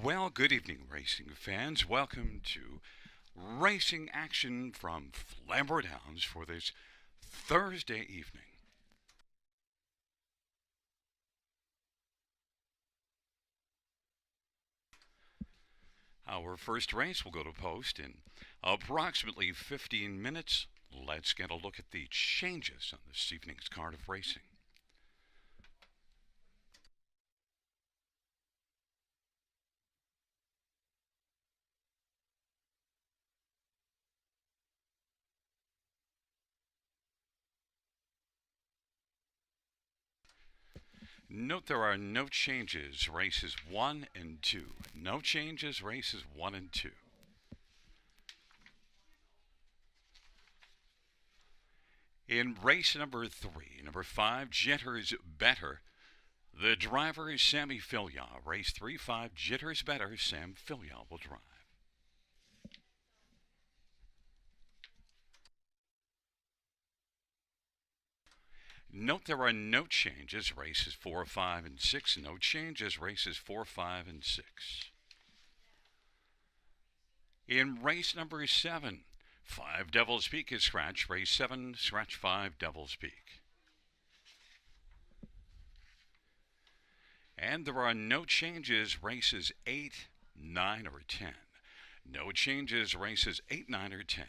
Well, good evening, racing fans. Welcome to Racing Action from Flamboro Downs for this Thursday evening. Our first race will go to post in approximately 15 minutes. Let's get a look at the changes on this evening's card of racing. Note there are no changes, races 1 and 2. No changes, races 1 and 2. In race number 3, number 5, Jitters Better. The driver is Sammy Filia. Race 3-5, Jitters Better. Sam Filia will drive. Note there are no changes. Races 4, 5, and 6. No changes. Races 4, 5, and 6. In race number 7, 5 Devil's Peak is scratched. Race 7, scratch 5 Devil's Peak. And there are no changes. Races 8, 9, or 10. No changes. Races 8, 9, or 10.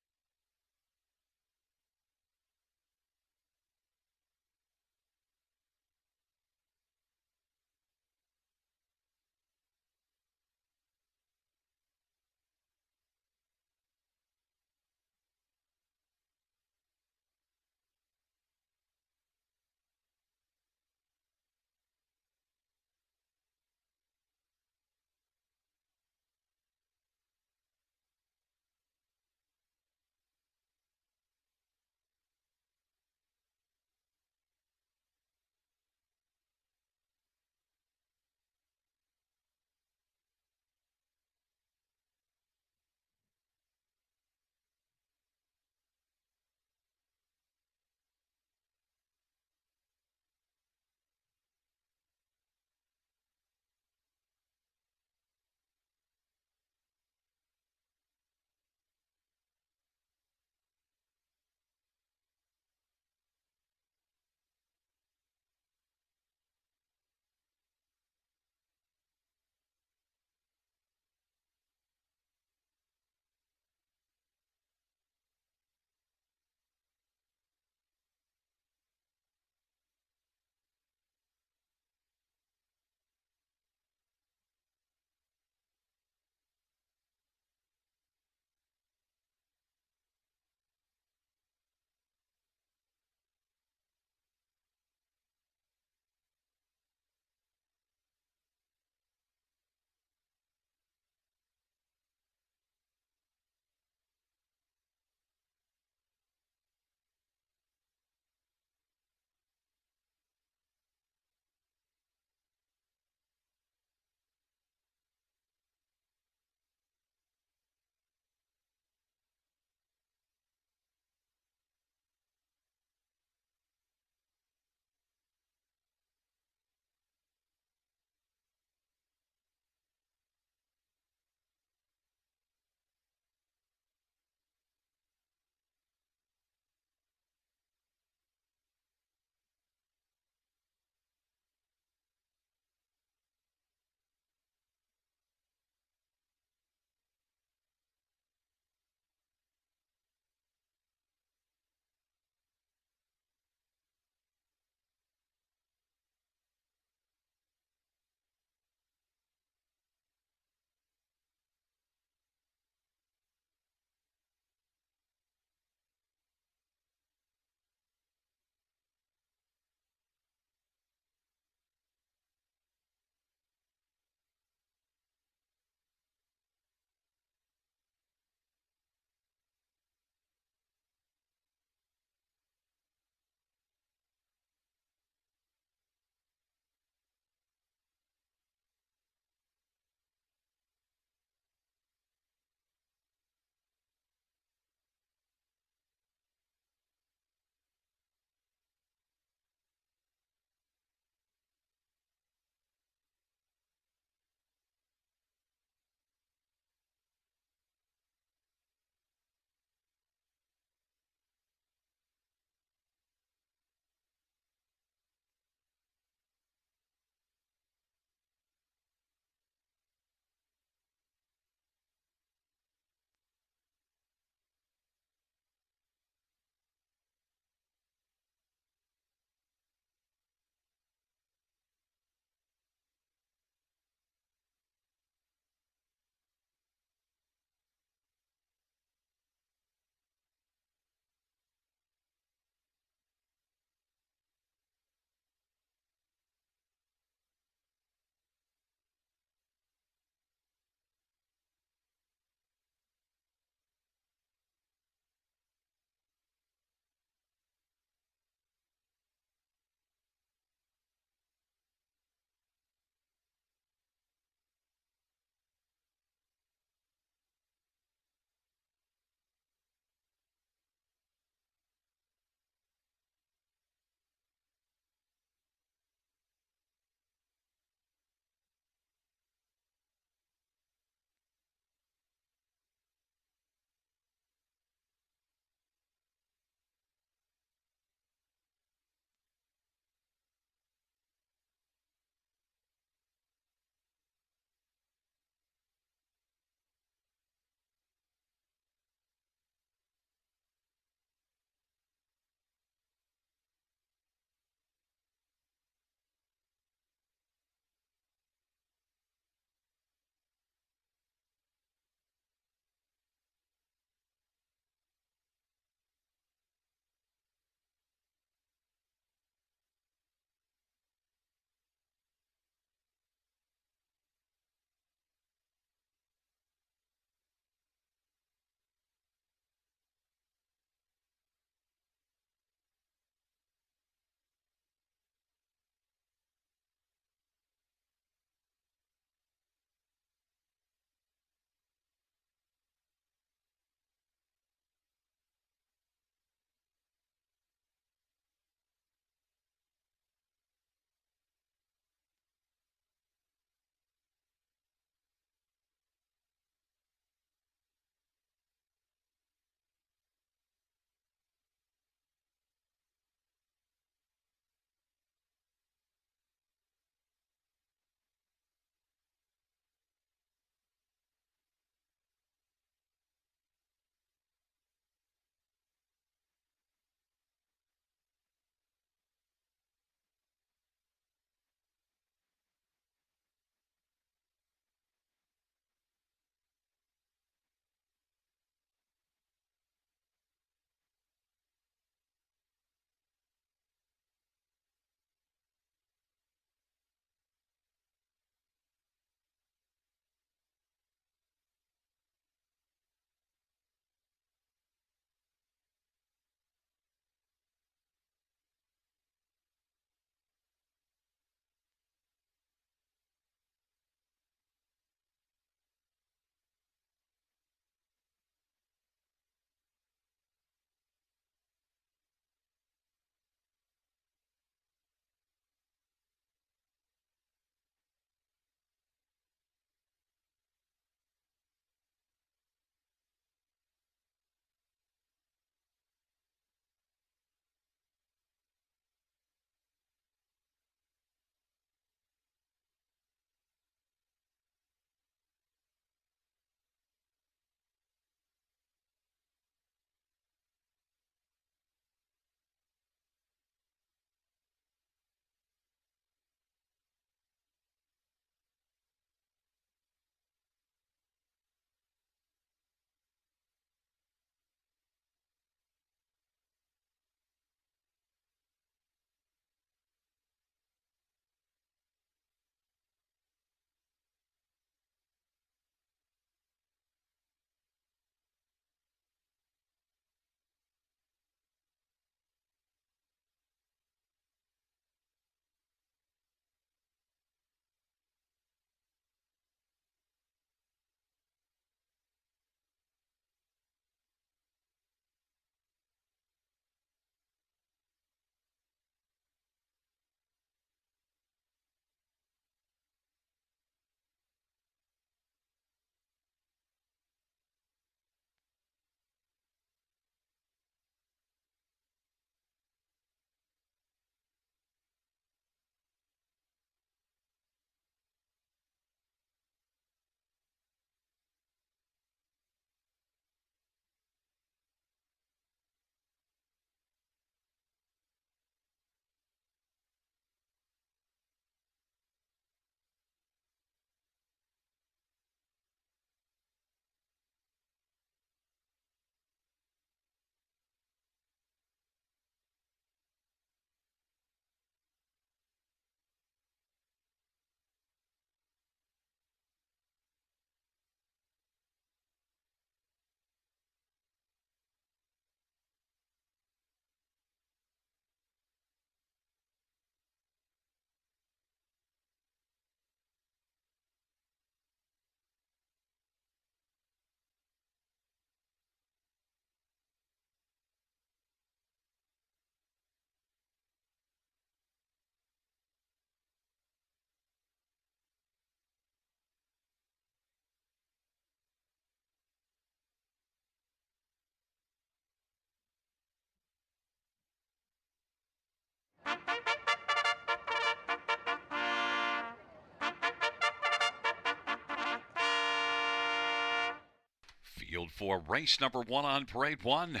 Field 4, race number 1 on parade 1.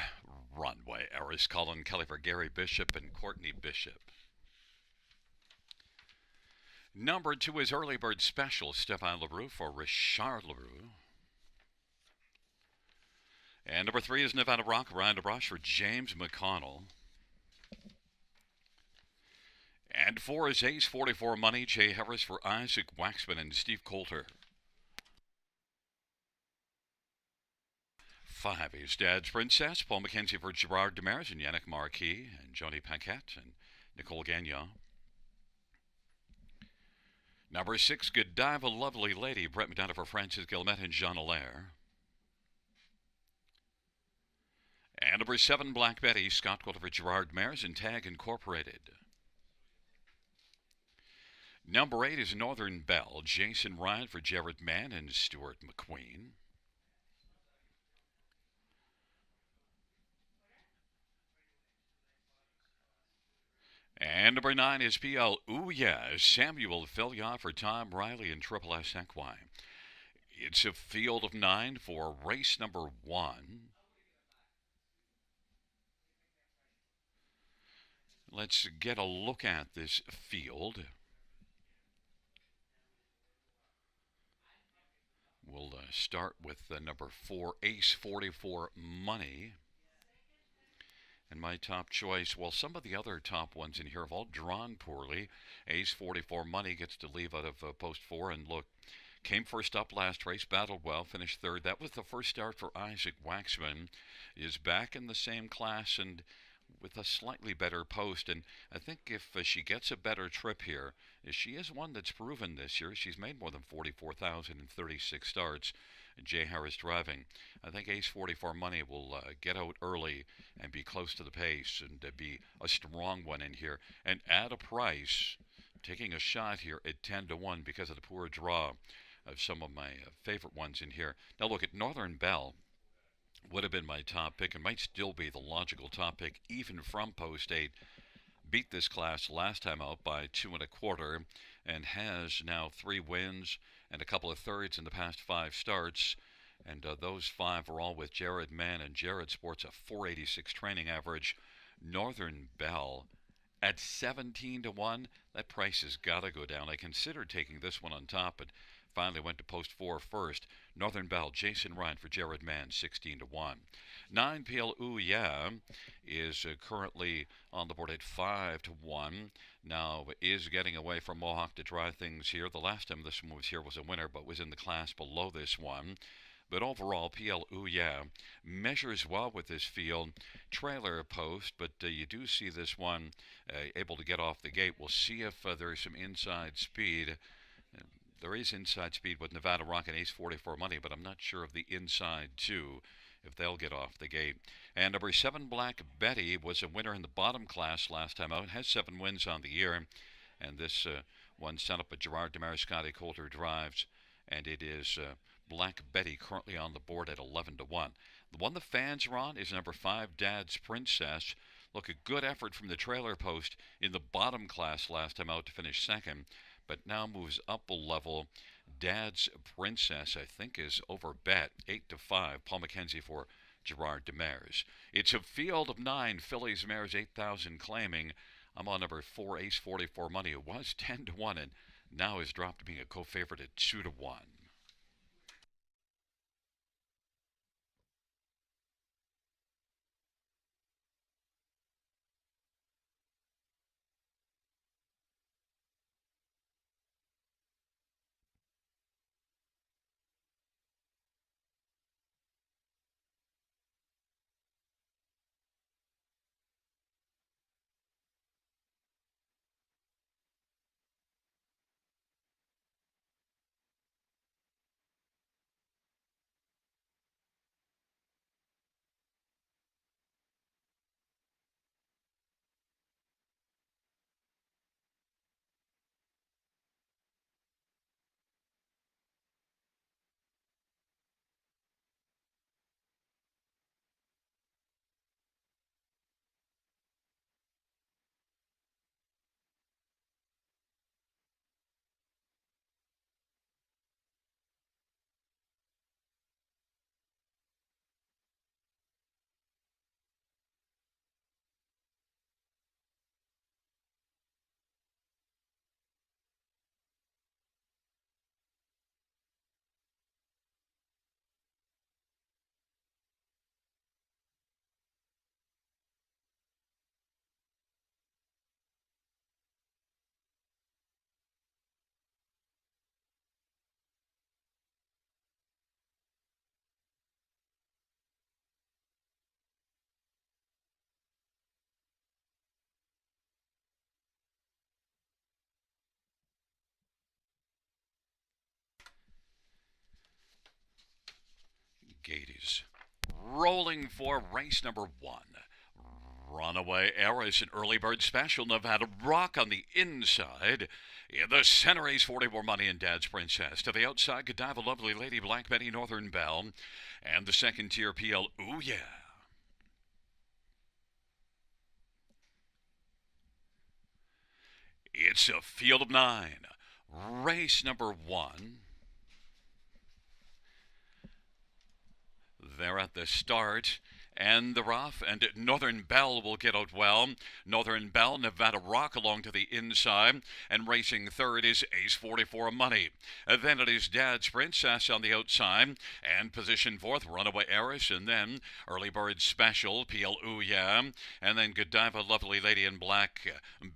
Runway. Eris Cullen Kelly for Gary Bishop and Courtney Bishop. Number 2 is Early Bird Special, Stefan LaRue for Richard LaRue. And number 3 is Nevada Rock, Ryan DeBrosh for James McConnell. And 4 is Ace 44 Money, Jay Harris for Isaac Waxman and Steve Coulter. 5 is Dad's Princess, Paul McKenzie for Gerard Demers and Yannick Marquis and Johnny Paquette and Nicole Gagnon. Number 6, Godiva Lovely Lady, Brett McDonough for Francis Guillemette and Jean Allaire. And number 7, Black Betty, Scott Coulter for Gerard Demers and Tag Incorporated. Number 8 is Northern Belle, Jason Ryan for Jared Mann and Stuart McQueen. And number 9 is PL Ooh Yeah, Samuel Filya for Tom Riley and Triple S Equine. It's a field of 9 for race number 1. Let's get a look at this field. We'll start with number 4, Ace 44 Money. And my top choice, well, some of the other top ones in here have all drawn poorly. Ace 44 Money gets to leave out of post 4. And look, came first up last race, battled well, finished 3rd. That was the first start for Isaac Waxman. Is back in the same class and with a slightly better post. And I think if she gets a better trip here, she is one that's proven this year. She's made more than 44,036 starts. Jay Harris driving. I think Ace 44 Money will get out early and be close to the pace and be a strong one in here. And at a price, taking a shot here at 10-1 because of the poor draw of some of my favorite ones in here. Now look at Northern Belle. Would have been my top pick and might still be the logical top pick even from post 8. Beat this class last time out by 2 1/4 and has now 3 wins and a couple of thirds in the past 5 starts. And those 5 are all with Jared Mann, and Jared sports a 486 training average. Northern Belle at 17-1. That price has got to go down. I considered taking this one on top, but finally went to post 4 first. Northern Belle, Jason Ryan for Jared Mann, 16-1. 9 PL Ooh Yeah is currently on the board at 5-1. Now is getting away from Mohawk to try things here. The last time this one was here was a winner, but was in the class below this one. But overall, PL Ooh Yeah measures well with this field. Trailer post, but you do see this one able to get off the gate. We'll see if there's some inside speed. There is inside speed with Nevada Rock and Ace 44 Money, but I'm not sure of the inside two, if they'll get off the gate. And number 7, Black Betty, was a winner in the bottom class last time out. Has 7 wins on the year. And this one sent up at Gerard Demers, Scotty Coulter drives. And it is Black Betty currently on the board at 11-1. The one the fans are on is number 5, Dad's Princess. Look, a good effort from the trailer post in the bottom class last time out to finish 2nd, but now moves up a level. Dad's Princess, I think, is over bet 8-5. Paul McKenzie for Gerard Demers. It's a field of 9. Phillies Mares 8,000 claiming. I'm on number 4, Ace 44 Money. It was 10-1 and now is dropped to being a co-favorite at 2-1. rolling for race number 1. Runaway Eris, an early bird special. Nevada Rock on the inside. In the center, Ace 44 Money and Dad's Princess. To the outside, Godiva Lovely Lady, Black Betty, Northern Belle. And the second tier, PL Ooh Yeah. It's a field of 9. Race number 1. They're at the start. And the rough, and Northern Belle will get out well. Northern Belle, Nevada Rock along to the inside, and racing third is Ace 44 Money. Then it is Dad's Princess on the outside, and position fourth, Runaway Eris, and then Early Bird Special, PL Ooh Yeah, and then Godiva Lovely Lady in Black.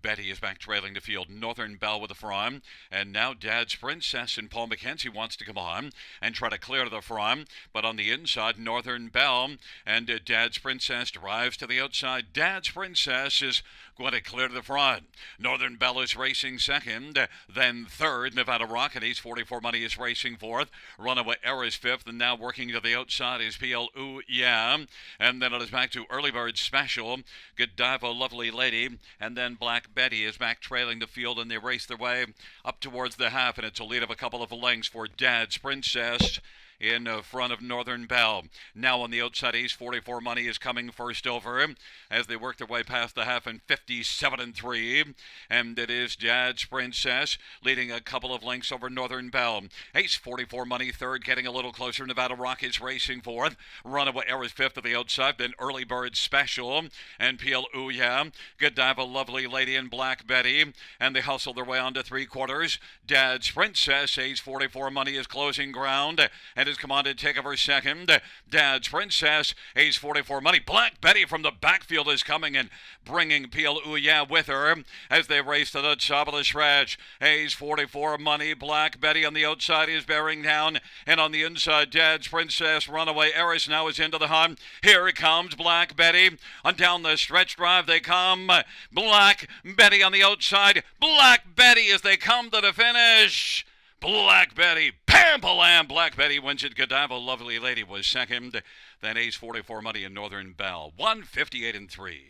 Betty is back trailing the field. Northern Belle with the front, and now Dad's Princess and Paul McKenzie wants to come on and try to clear to the front, but on the inside, Northern Belle and Dad's Princess drives to the outside. Dad's Princess is going to clear to the front. Northern Belle is racing second. Then third, Nevada Rock and Ace 44 Money is racing fourth. Runaway Eris fifth, and now working to the outside is PL Ooh Yeah. And then it is back to Early Bird Special. Godiva Lovely Lady, and then Black Betty is back trailing the field, and they race their way up towards the half, and it's a lead of a couple of lengths for Dad's Princess in front of Northern Belle. Now on the outside, Ace 44 Money is coming first over as they work their way past the half in 57-3. And it is Dad's Princess leading a couple of lengths over Northern Belle. Ace 44 Money third, getting a little closer. Nevada Rock is racing fourth. Runaway Eris fifth at the outside. Then Early Bird Special and PL Ooh Yeah. Godiva Lovely Lady and Black Betty. And they hustle their way on to three quarters. Dad's Princess, Ace 44 Money is closing ground and has come on to take over second. Dad's Princess, Ace 44 Money. Black Betty from the backfield is coming and bringing PL Ooh Yeah with her as they race to the top of the stretch. Ace 44 Money, Black Betty on the outside is bearing down, and on the inside, Dad's Princess, Runaway Eris now is into the hunt. Here it comes, Black Betty. On down the stretch drive they come. Black Betty on the outside. Black Betty as they come to the finish. Black Betty, Pampalam. Black Betty wins it. Godiva Lovely Lady was second. Then Ace 44 Money and Northern Belle. 158-3.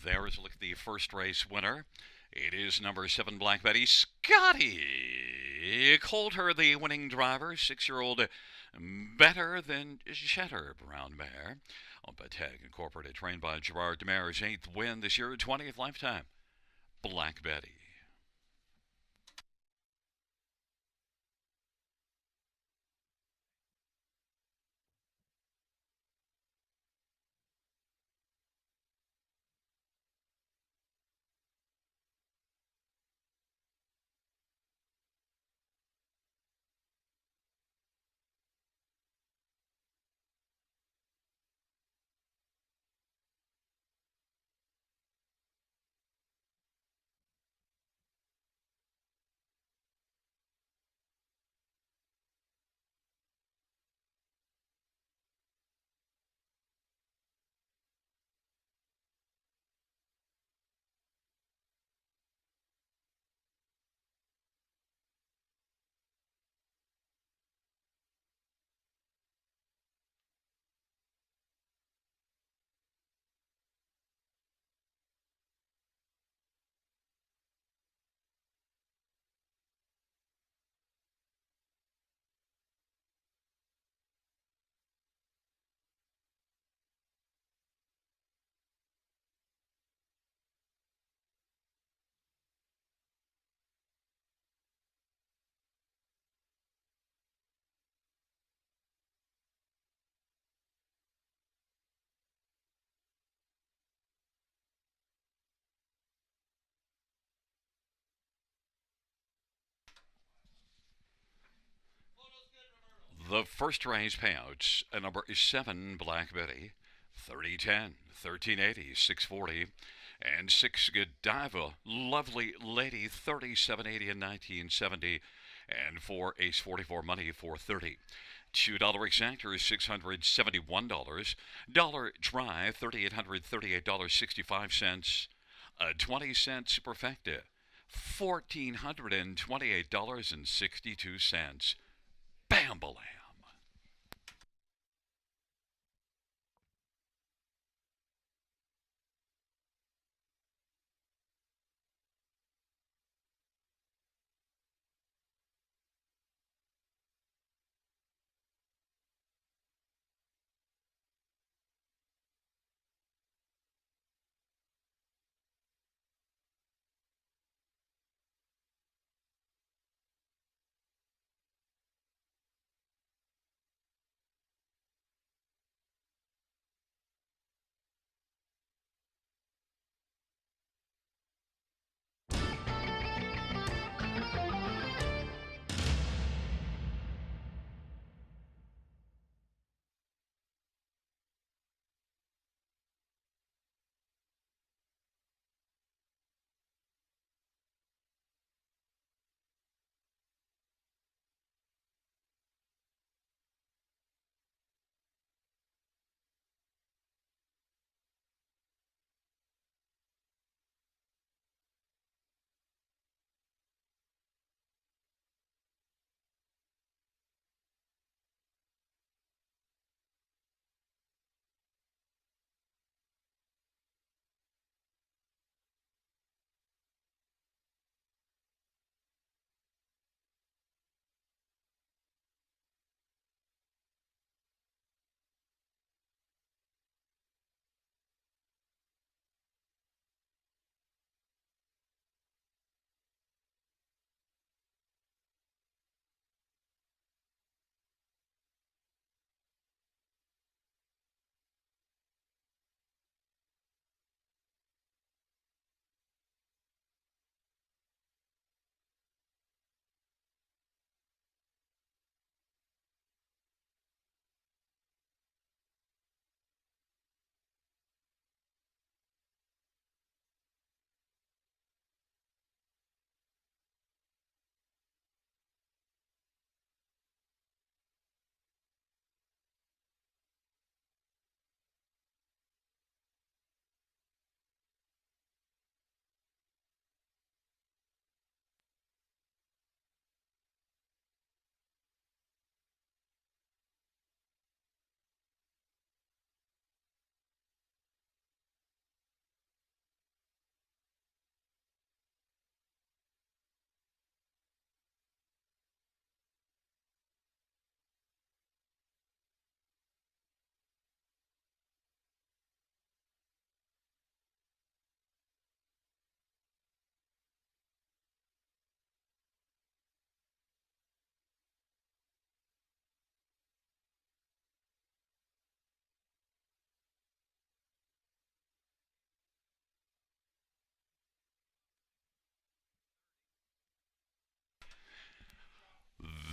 There is a look at the first race winner. It is number 7, Black Betty. Scotty Coulter, the winning driver. 6-year-old Better Than Cheddar Brown Mare. Batag Incorporated, trained by Gerard Demers. 8th win this year, 20th lifetime. Black Betty. The first race payouts, number 7, Black Betty, 3010, 1380, 640, and 6 Godiva, Lovely Lady, 3780 and 1970, and 4 Ace 44 Money, 430. $2 exactor is $671. Dollar dry, $3,838.65. A 20-cent superfecta, $1,428.62. Bam Balam.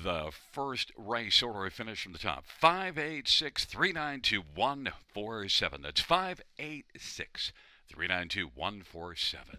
The first race order finish from the top. 586-392-147. That's 586-392-147.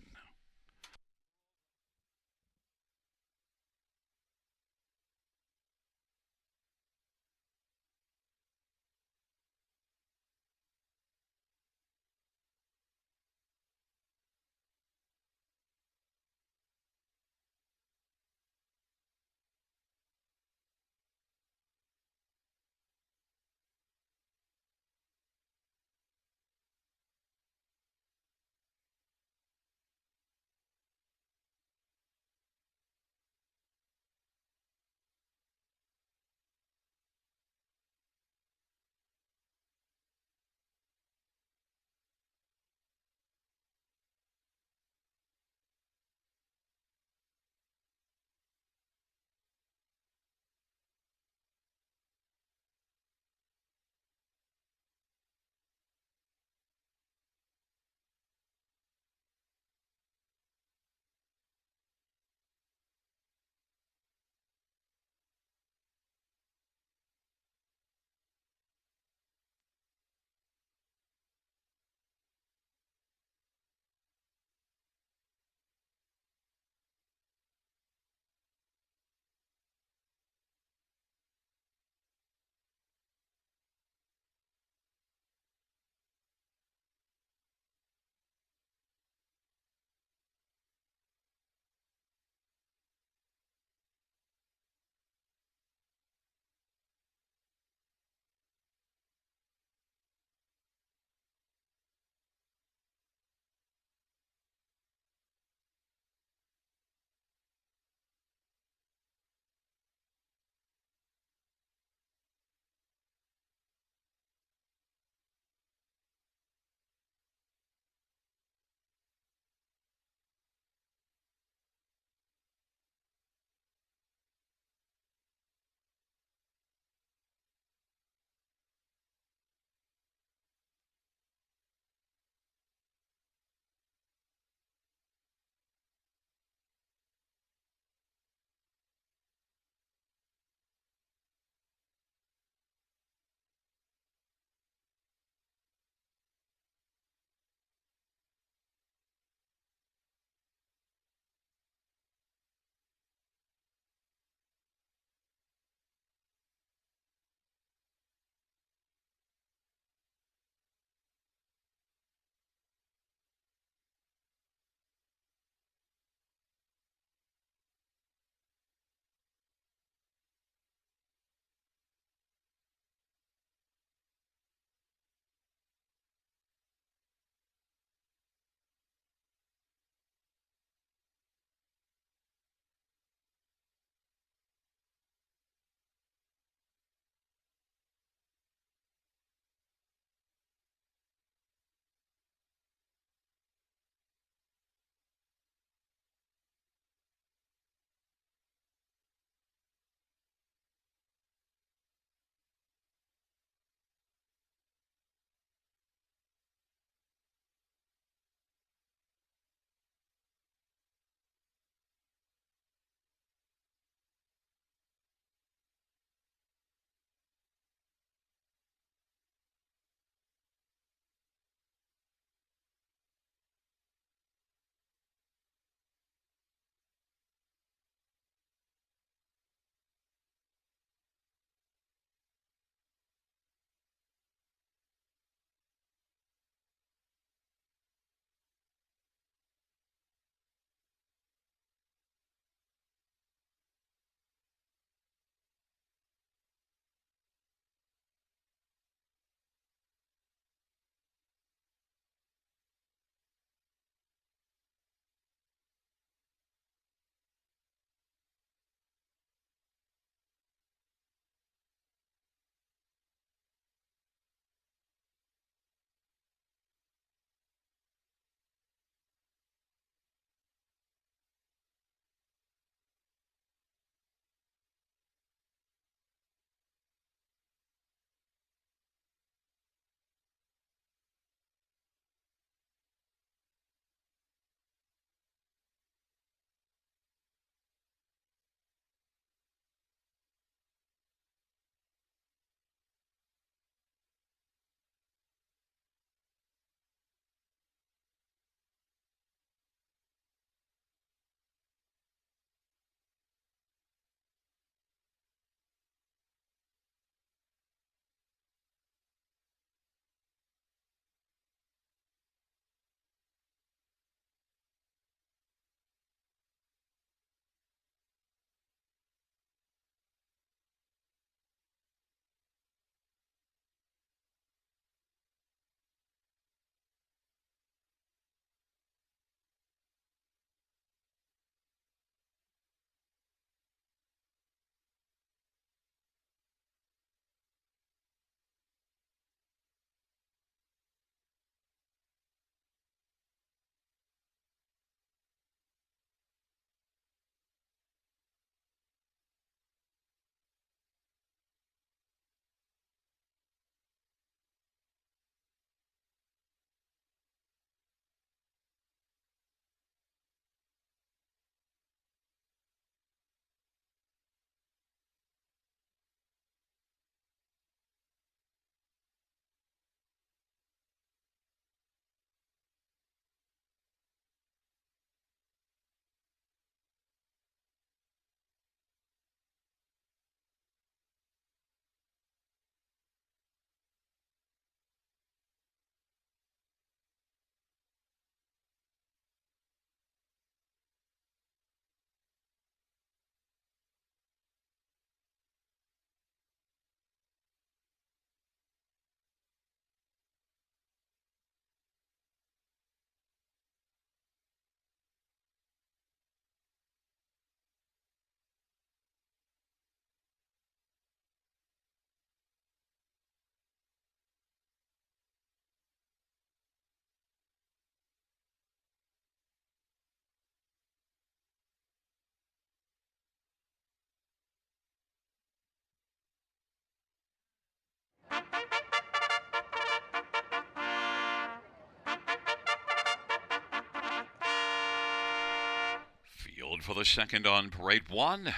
field for the second on parade. One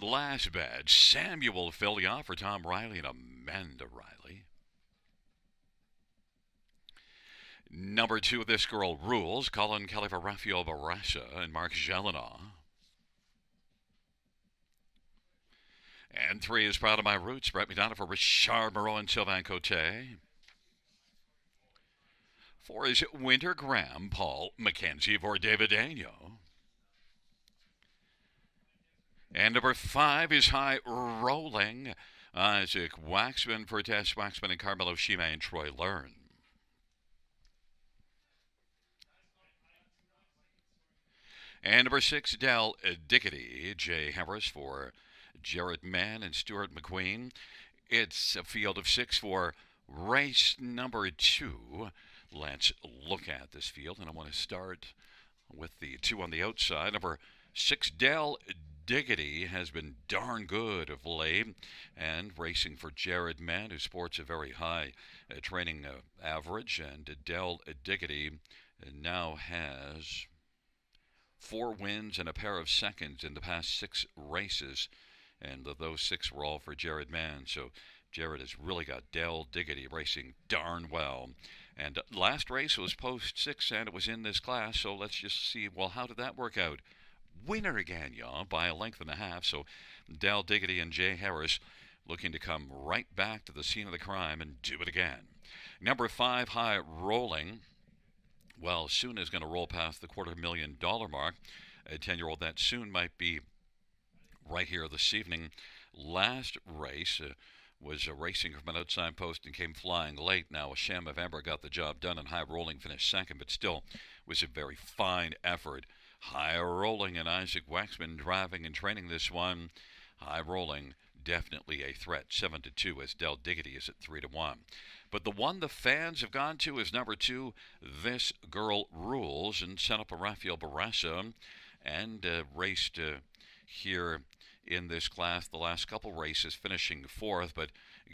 last bet. Samuel Filia for Tom Riley and Amanda Riley. Number 2, This Girl Rules. Colin Kelly for Rafael Barasha and Mark Jelena. And 3 is Proud of My Roots. Brett McDonough for Richard Moreau and Sylvain Cote. 4 is Winter Graham, Paul McKenzie for David Daniel. And number 5 is High Rolling. Isaac Waxman for Tess Waxman and Carmelo Shima and Troy Learn. And number 6, Del Dickety. Jay Harris for Jared Mann and Stuart McQueen. It's a field of 6 for race number 2. Let's look at this field, and I want to start with the 2 on the outside. Number 6, Del Diggity has been darn good of late, and racing for Jared Mann, who sports a very high training average, and Del Diggity now has 4 wins and a pair of seconds in the past 6 races, and those 6 were all for Jared Mann. So Jared has really got Del Diggity racing darn well. And last race was post 6, and it was in this class, so let's just see, well, how did that work out? Winner Gagnon by a length and a half, so Del Diggity and Jay Harris looking to come right back to the scene of the crime and do it again. Number 5, High Rolling. Well, soon is going to roll past the $250,000 mark. A 10-year-old that soon might be right here this evening. Last race was racing from an outside post and came flying late. Now, a sham of Amber got the job done, and High Rolling finished second, but still was a very fine effort. High Rolling and Isaac Waxman driving and training this one. High Rolling definitely a threat, 7-2, as Del Diggity is at 3-1. But the one the fans have gone to is number 2, This Girl Rules, and sent up a Rafael Barassa and raced here in this class the last couple races, finishing 4th, but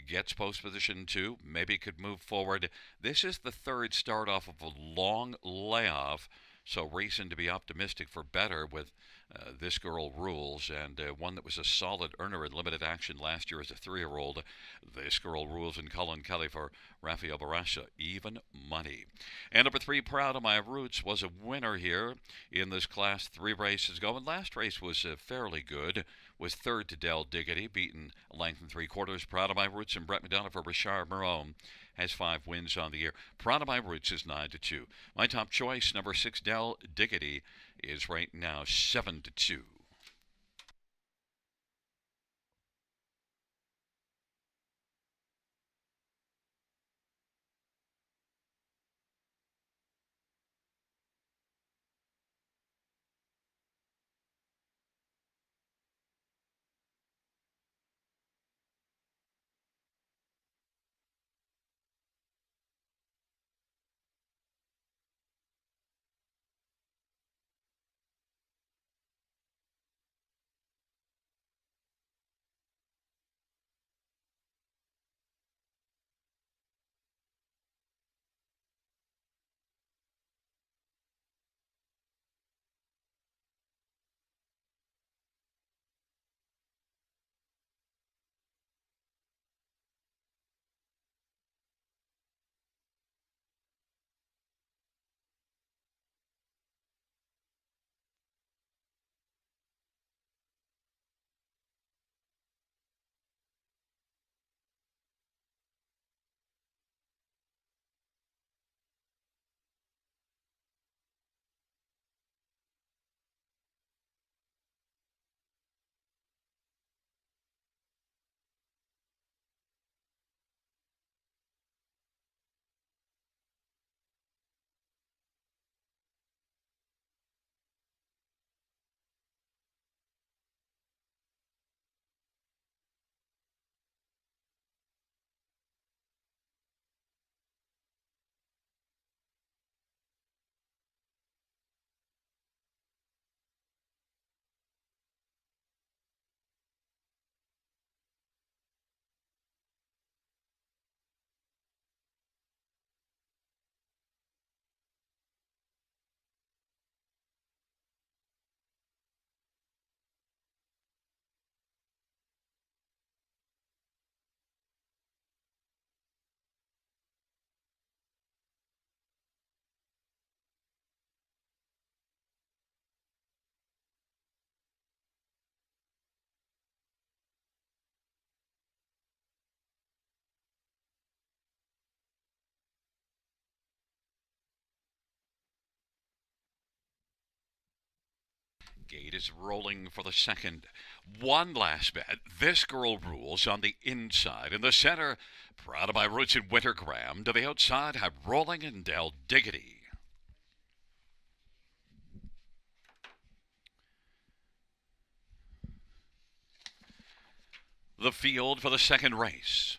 gets post position 2, maybe could move forward. This is the 3rd start off of a long layoff, so reason to be optimistic for better with This Girl Rules, and one that was a solid earner in limited action last year as a 3-year-old. This Girl Rules and Colin Kelly for Rafael Barasha, even money. And number 3, Proud of My Roots, was a winner here in this class 3 races ago, and last race was fairly good. Was 3rd to Del Diggity, beaten a length and 3/4. Proud of My Roots and Brett McDonough for Richard Moreau has 5 wins on the year. Proud of My Roots is 9-2. My top choice, number 6, Del Diggity, is right now 7-2. Gate is rolling for the second. One last bet. This Girl Rules on the inside. In the center, Proud of My Roots in Wintergraham. To the outside, High Rolling and Del Diggity. The field for the second race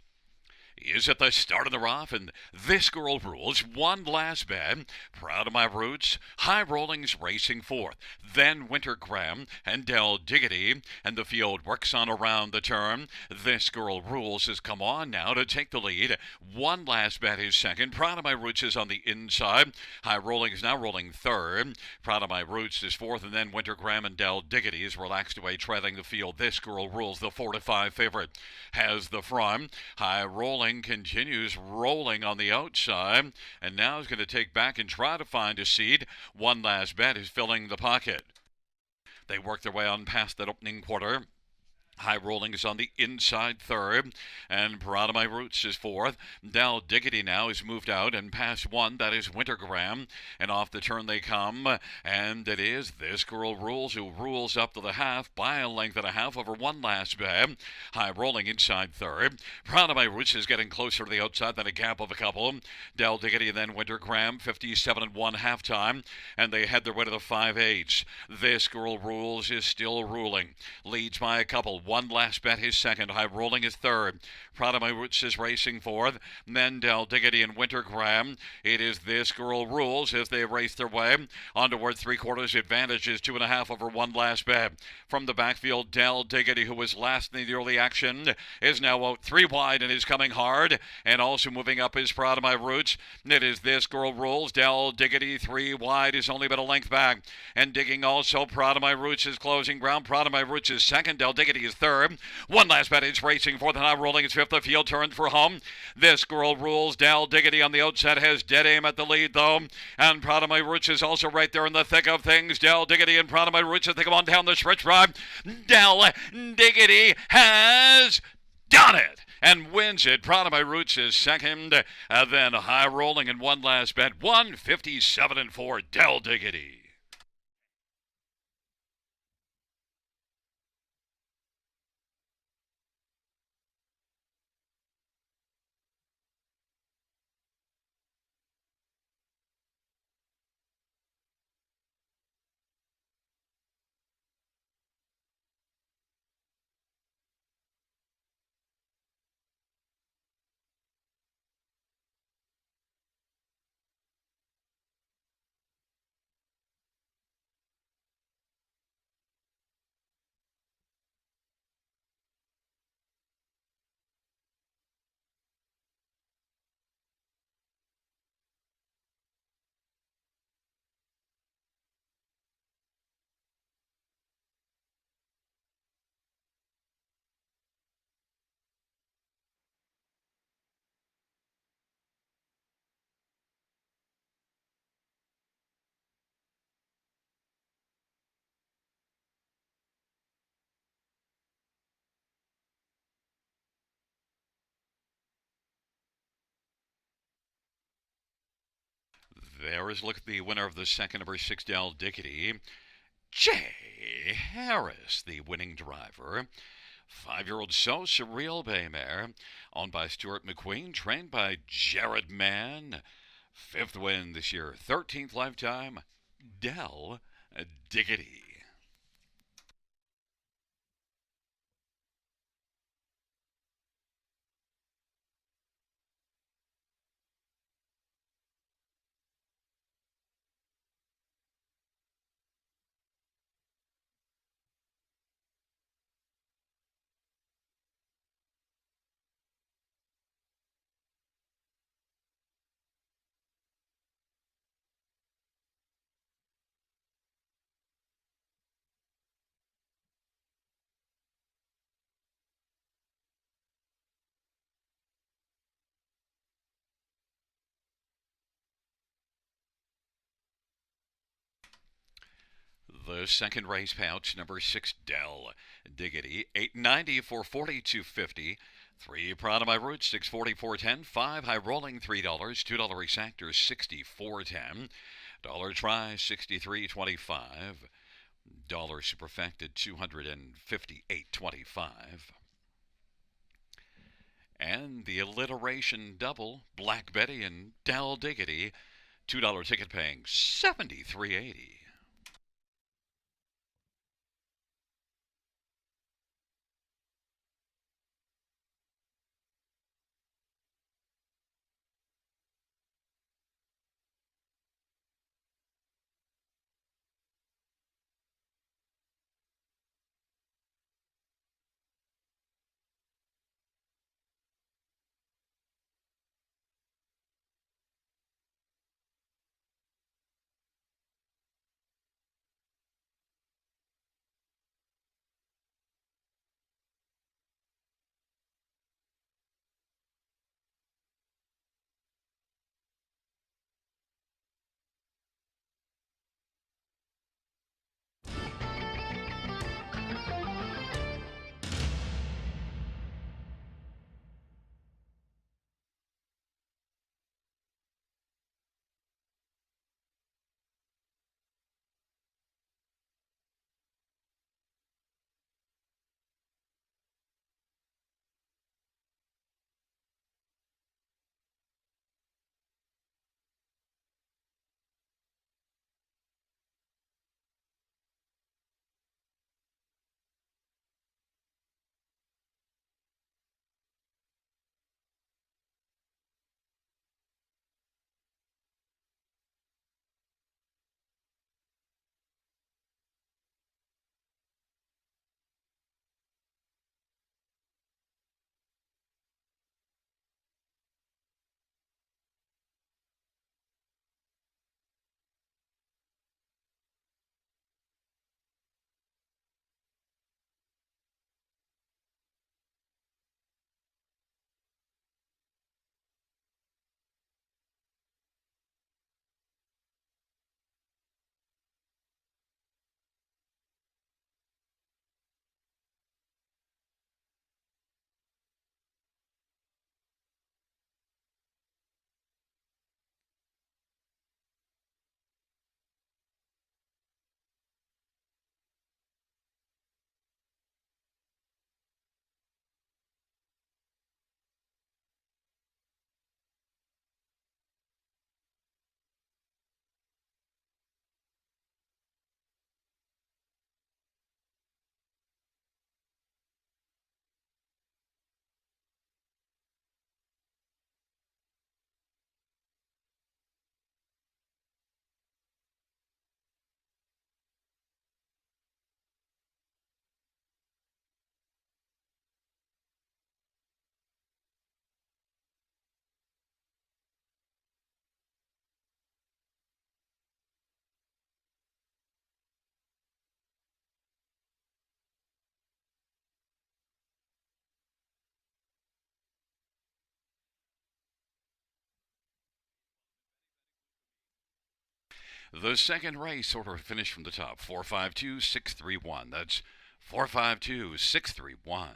is at the start of the rough, and This Girl Rules. One last bet. Proud of My Roots. High Rolling's racing fourth. Then Wintergraham and Del Diggity, and the field works on around the turn. This Girl Rules has come on now to take the lead. One last bet is second. Proud of My Roots is on the inside. High Rolling is now rolling third. Proud of My Roots is fourth, and then Wintergraham and Del Diggity is relaxed away, trailing the field. This Girl Rules, the 4-5 favorite, has the front. High Rolling continues rolling on the outside, and now is going to take back and try to find a seat. One last bet is filling the pocket. They work their way on past that opening quarter. High Rolling is on the inside third, and Proud of My Roots is fourth. Del Diggity now is moved out and past one. That is Wintergraham, and off the turn they come, and it is This Girl Rules, who rules up to the half by a length and a half over one last bet. High Rolling inside third. Proud of My Roots is getting closer to the outside than a gap of a couple. Del Diggity and then Wintergraham, 57-1 halftime, and they head their way to the 5/8. This Girl Rules is still ruling, leads by a couple. One last bet is second. High Rolling is third. Proud of My Roots is racing fourth. Then Del Diggity and Wintergraham. It is This Girl Rules as they race their way on toward three-quarters. Advantage is 2.5 over one last bet. From the backfield, Del Diggity, who was last in the early action, is now out 3 wide and is coming hard. And also moving up is Proud of My Roots. It is This Girl Rules. Del Diggity 3 wide is only but a length back. And digging also, Proud of My Roots is closing ground. Proud of My Roots is second. Del Diggity is third. One last bet is racing fourth, and High Rolling is fifth. The field turns for home. This Girl Rules. Del Diggity on the outside has dead aim at the lead, though. And Proud of My Roots is also right there in the thick of things. Del Diggity and Proud of My Roots as they come on down the stretch drive. Del Diggity has done it and wins it. Proud of My Roots is second. And then High Rolling in one last bet. 157-4. Del Diggity. There is look at the winner of the second, number 6, Del Diggity. Jay Harris, the winning driver. 5-year-old So Surreal Bay mare, owned by Stuart McQueen, trained by Jared Mann. 5th win this year, 13th lifetime, Del Diggity. The second race pouch, number 6, Del Diggity, $8.90 for $42.50. 3, Proud of My Roots, $6.44.10. 5, High Rolling, $3. $2 exactor, $64.10. Dollar try, $63.25. Dollar superfected 258.25. And the alliteration double, Black Betty and Dal Diggity, $2 ticket paying 73.80. The second race order finished from the top 452-631. That's 452-631.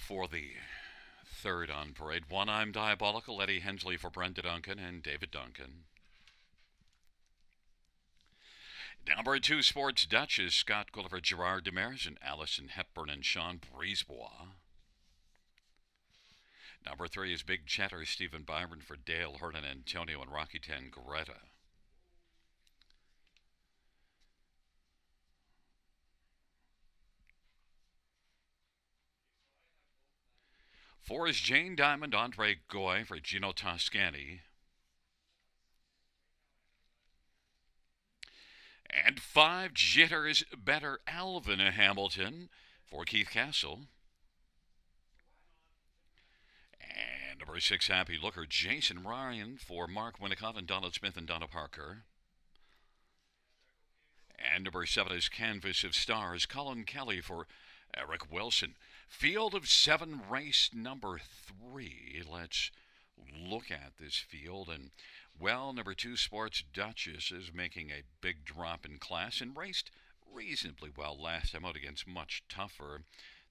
for the third on parade. One, I'm Diabolical, Eddie Hensley for Brenda Duncan and David Duncan. Number 2, Sports Duchess, Scott Gulliver, Gerard Demers, and Allison Hepburn and Sean Brisebois. Number 3 is Big Cheddar, Stephen Byron for Dale Hernan, Antonio, and Rocky Tangretta. 4 is Jane Diamond, Andre Goy for Gino Toscani. And 5, Jitters Better, Alvin Hamilton for Keith Castle. And number 6, Happy Looker, Jason Ryan for Mark Winnicott and Donald Smith and Donna Parker. And number 7 is Canvas of Stars, Colin Kelly for Eric Wilson. Field of 7, race number 3. Let's look at this field. And, well, number 2, Sports Duchess, is making a big drop in class and raced reasonably well last time out against much tougher.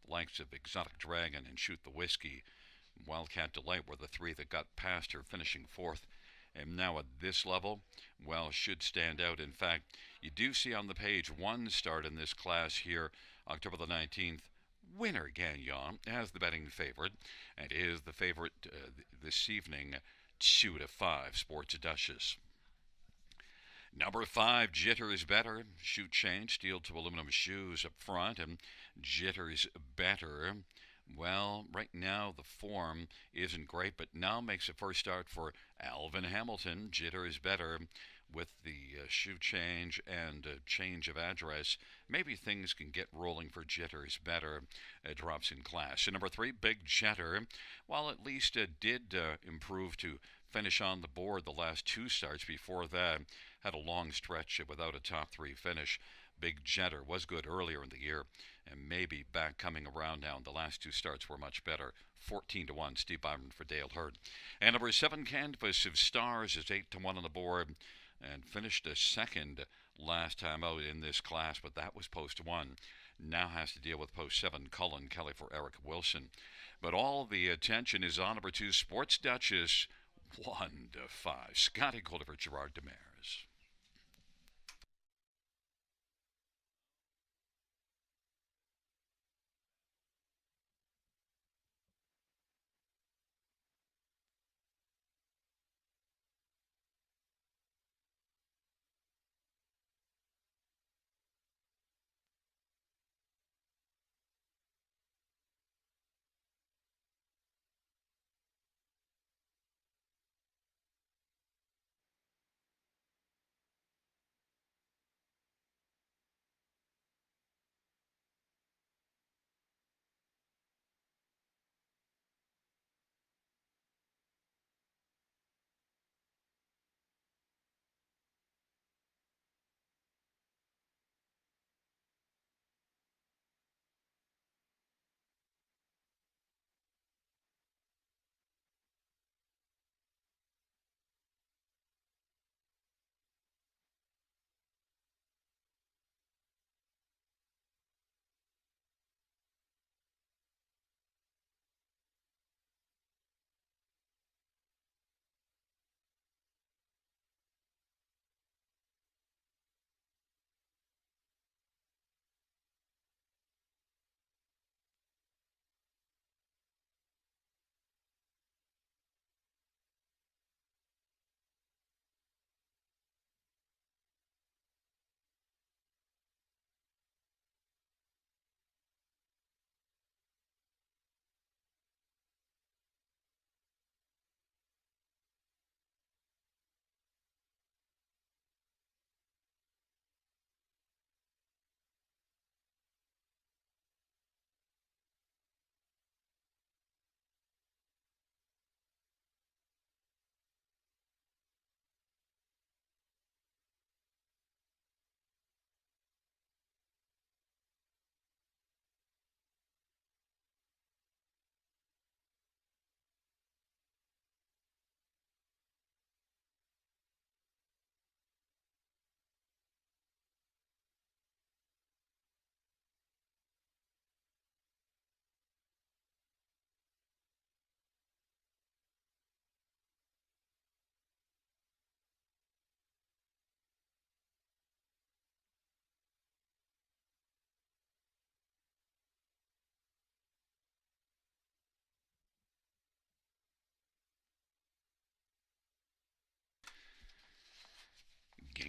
The likes of Exotic Dragon and Shoot the Whiskey, Wildcat Delight were the 3 that got past her, finishing 4th. And now at this level, well, should stand out. In fact, you do see on the page 1 start in this class here, October the 19th. Winner Gagnon as the betting favorite, and is the favorite this evening, 2 to 5, Sports Duchess. Number 5, Jitters Better, shoe change, steel to aluminum shoes up front, and Jitters Better. Well, right now the form isn't great, but now makes a first start for Alvin Hamilton. Jitters Better with the shoe change and change of address. Maybe things can get rolling for Jitters Better. Drops in class. And number 3, Big Cheddar, while at least did improve to finish on the board the last 2 starts. Before that, had a long stretch without a top 3 finish. Big Cheddar was good earlier in the year, and maybe back coming around now. The last 2 starts were much better. 14 to 1, Steve Byron for Dale Hurd. And number 7, Canvas of Stars, is 8 to 1 on the board, and finished a second last time out in this class, but that was post 1. Now has to deal with post 7, Colin Kelly for Eric Wilson. But all the attention is on number 2, Sports Duchess, 1 to 5, Scotty Calder for Gerard Demers.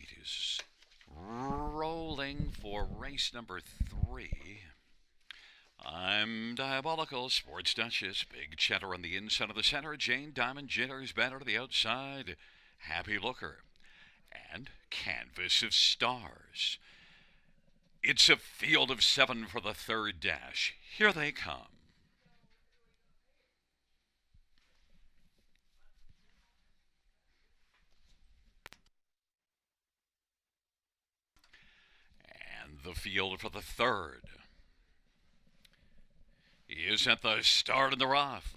feet is rolling for race number 3. I'm Diabolical, Sports Duchess, Big Cheddar on the inside of the center, Jane Diamond, Jitters Banner to the outside, Happy Looker, and Canvas of Stars. It's a field of 7 for the third dash. Here they come. And the field for the third is at the start of the rough.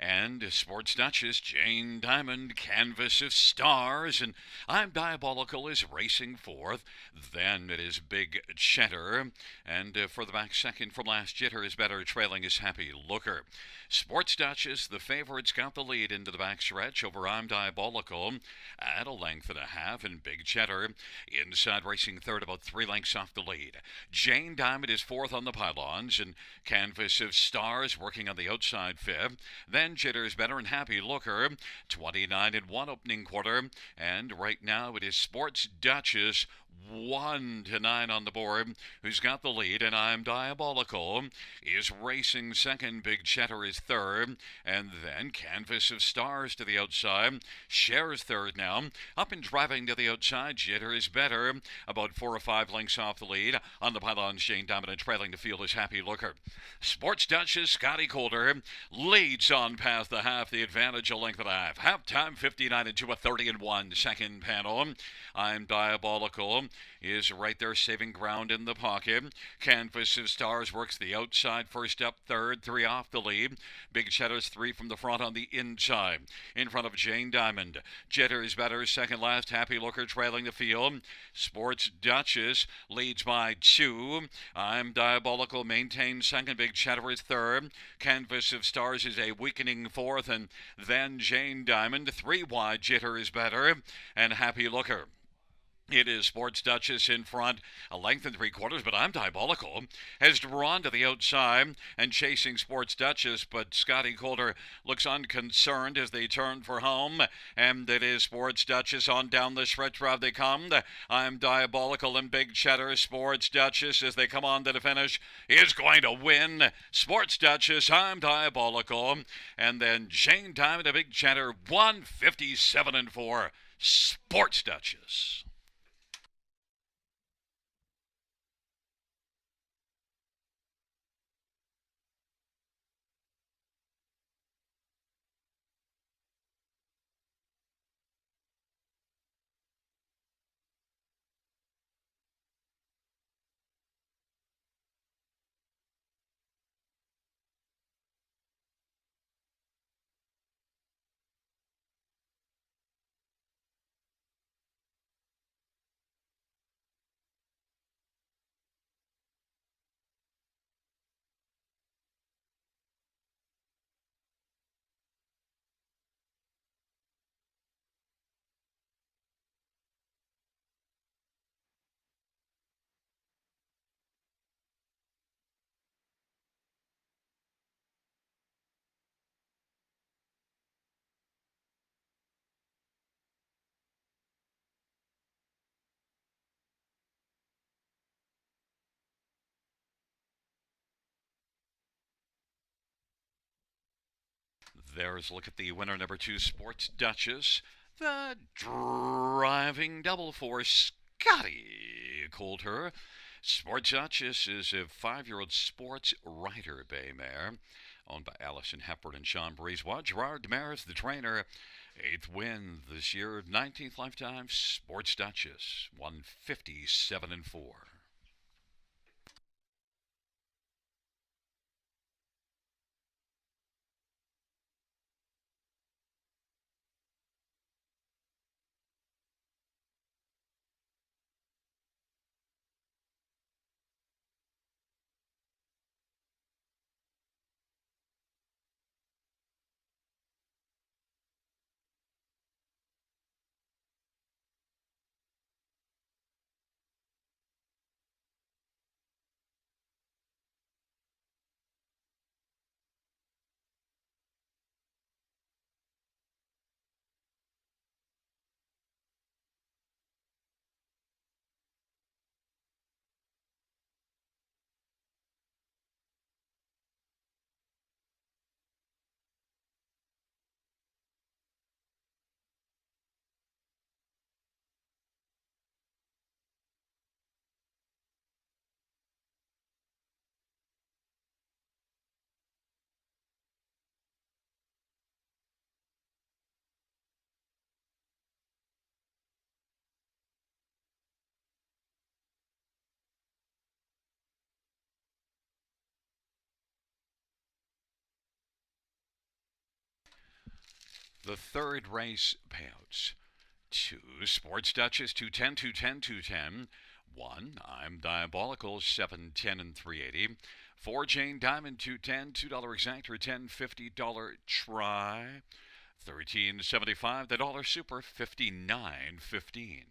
And Sports Duchess, Jane Diamond, Canvas of Stars, and I'm Diabolical is racing fourth. Then it is Big Cheddar, and for the back second from last, Jitter is better, trailing is Happy Looker. Sports Duchess, the favorites, got the lead into the back stretch over I'm Diabolical at a length and a half, and Big Cheddar inside racing third, about 3 lengths off the lead. Jane Diamond is fourth on the pylons, and Canvas of Stars working on the outside fifth. Then Jitters Better and Happy Looker, 29 and 1 opening quarter, and right now it is Sports Duchess 1-9 on the board, who's got the lead, and I'm Diabolical is racing second, Big Cheddar is third, and then Canvas of Stars to the outside, shares third now, up and driving to the outside, Jitter is better, about 4 or 5 lengths off the lead, on the pylons, Jane Diamond, and trailing the field is Happy Looker. Sports Duchess, Scotty Calder, leads on past the half, the advantage a length and a half. Halftime 59 and 2, a 30 and 1 second panel. I'm Diabolical is right there saving ground in the pocket. Canvas of Stars works the outside, first up third, 3 off the lead. Big Cheddar's 3 from the front on the inside. In front of Jane Diamond. Jitter is better, second last. Happy Looker trailing the field. Sports Duchess leads by 2. I'm Diabolical maintains second. Big Cheddar is third. Canvas of Stars is a weakening fourth, and then Jane Diamond. 3 wide. Jitter is better, and Happy Looker. It is Sports Duchess in front, a length and 3/4, but I'm Diabolical has drawn to the outside and chasing Sports Duchess, but Scotty Calder looks unconcerned as they turn for home, and it is Sports Duchess on down the stretch route they come. I'm Diabolical and Big Cheddar. Sports Duchess, as they come on to the finish, is going to win. Sports Duchess, I'm Diabolical, and then Jane Diamond and Big Cheddar, 157 and 4. Sports Duchess. There's a look at the winner, number 2, Sports Duchess. The driving double for Scotty Calder. Sports Duchess is a 5-year-old sports rider bay mare owned by Allison Hepburn and Sean Breezewa. Gerard Damaris, the trainer. 8th win this year, 19th lifetime. Sports Duchess, 157 and 4. The third race payouts. 2, Sports Duchess, 210, 210, 210. 1, I'm Diabolical, 710 and 380. 4, Jane Diamond, 210, $2 exact or $10.50 try. 13.75, the dollar super, 59.15.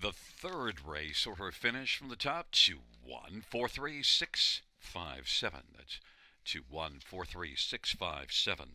The third race order finish from the top, 2143,657. That's 2143,657. .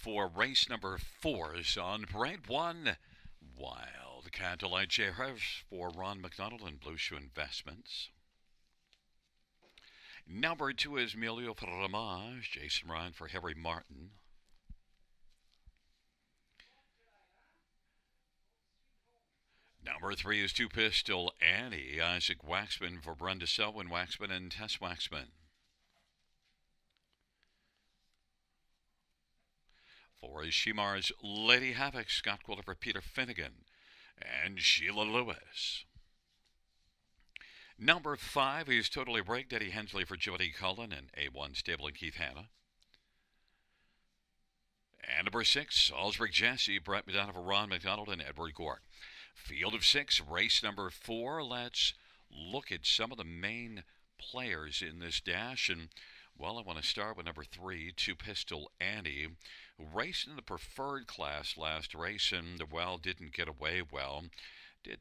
for race number 4 is on parade. 1, Wild Candlelight J. Harris for Ron McDonald and Blue Shoe Investments. Number 2 is Emilio Fromage, Jason Ryan for Harry Martin. Number 3 is Two Pistol Annie, Isaac Waxman for Brenda Selwyn Waxman and Tess Waxman. 4 is Shemar's Lady Havoc, Scott Quiller for Peter Finnegan and Sheila Lewis. Number 5 is Totally Rigged, Eddie Hensley for Jody Cullen and A1 Stable and Keith Hanna. And number 6, Salisbury Jesse, Brett Madonna for Ron McDonald and Edward Gork. Field of 6, race number 4. Let's look at some of the main players in this dash. And, well, I want to start with number 3, Two Pistol Annie, who raced in the preferred class last race and, well, didn't get away well.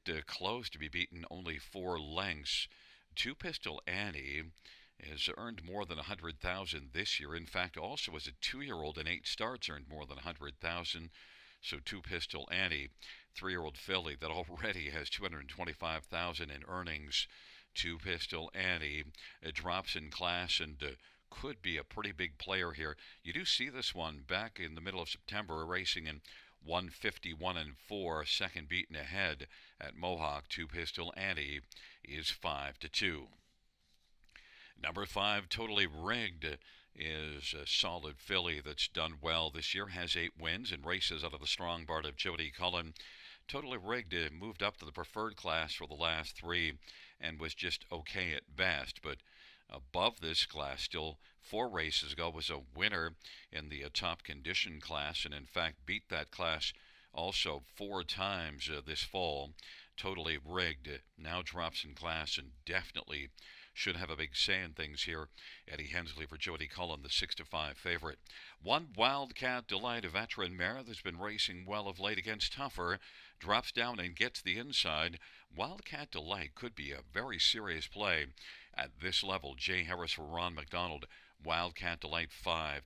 Did close to be beaten only 4 lengths. Two Pistol Annie has earned more than $100,000 this year. In fact, also as a 2-year-old in 8 starts earned more than $100,000. So Two Pistol Annie, 3-year-old filly that already has $225,000 in earnings. Two Pistol Annie drops in class and could be a pretty big player here. You do see this one back in the middle of September racing in 151 and 4, second beaten ahead at Mohawk. Two Pistol Annie is 5-2. Number 5, Totally Rigged, is a solid filly that's done well this year, has 8 wins and races out of the strong barn of Jody Cullen. Totally Rigged moved up to the preferred class for the last 3 and was just okay at best, but above this class still 4 races ago was a winner in the top condition class, and in fact beat that class also 4 times this fall. Totally Rigged now drops in class and definitely should have a big say in things here. Eddie Hensley for Jody Cullen, the 6-5 favorite. 1, Wildcat Delight, a veteran mare that's been racing well of late against tougher, drops down and gets the inside. Wildcat Delight could be a very serious play at this level. Jay Harris for Ron McDonald. Wildcat Delight 5-2.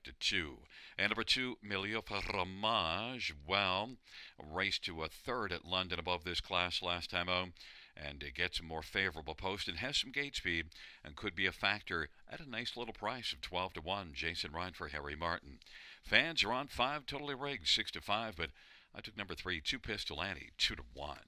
And number 2, Emilio Fromage, well, raced to a 3rd at London above this class last time out, and it gets a more favorable post and has some gate speed and could be a factor at a nice little price of 12-1. Jason Ryan for Harry Martin. Fans are on 5, Totally Rigged, 6-5, but I took number 3, Two Pistol Annie, 2-1.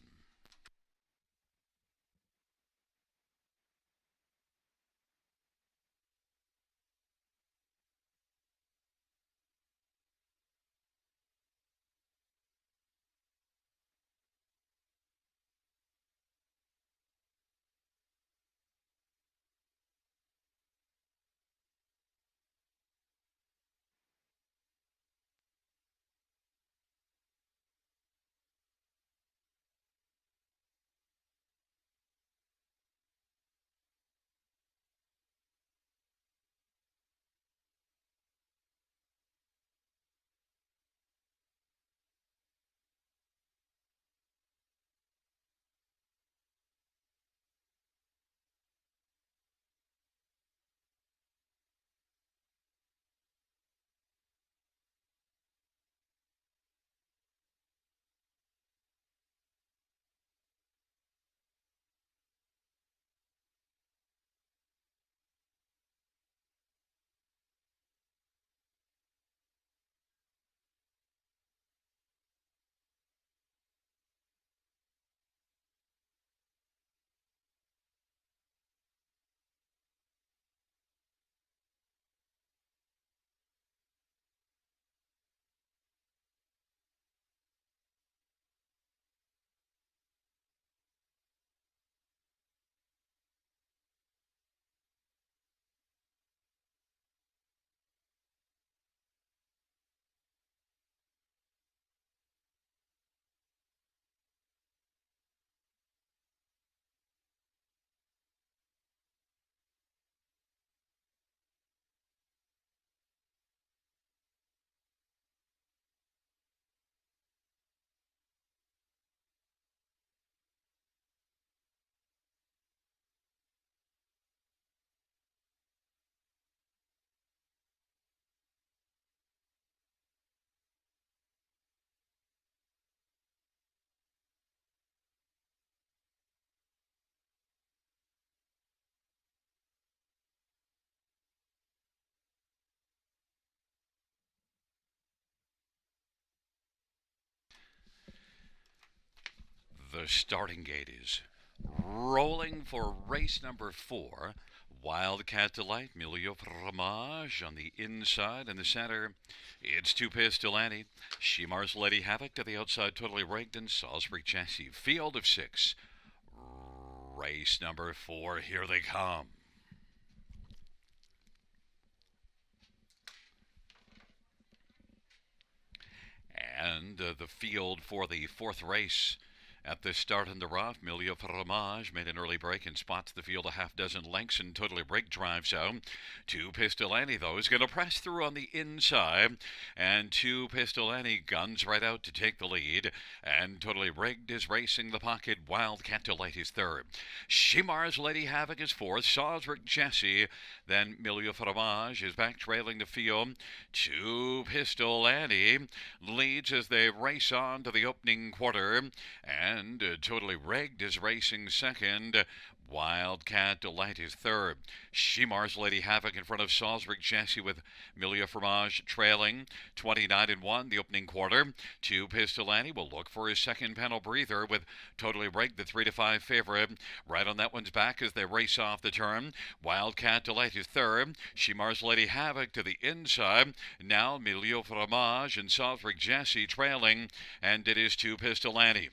The starting gate is rolling for race number 4. Wildcat Delight, Milieu Fromage on the inside. In the center, it's Two Pistol Annie. Shimar's Lady Havoc to the outside, Totally Rigged, and Salisbury Chassis. Field of 6. Race number 4, here they come. And the field for the 4th race. At the start in the rough, Milieu Fromage made an early break and spots the field a half dozen lengths and Totally Rigged drives out. Two Pistol Annie, though, is going to press through on the inside. And Two Pistol Annie guns right out to take the lead. And Totally Rigged is racing the pocket. Wildcat Delight is 3rd. Shimar's Lady Havoc is 4th. Salisbury Chassis. Then Milieu Fromage is back trailing the field. Two Pistol Annie leads as they race on to the opening quarter. And Totally Rigged is racing 2nd. Wildcat Delight is 3rd. Shimar's Lady Havoc in front of Salisbury Chassis with Milieu Fromage trailing 29-1 the opening quarter. Two Pistol Annie will look for his second panel breather with Totally Rigged, the 3-5 favorite. Right on that one's back as they race off the turn. Wildcat Delight is 3rd. Shimar's Lady Havoc to the inside. Now Milieu Fromage and Salisbury Chassis trailing, and it is Two Pistol Annie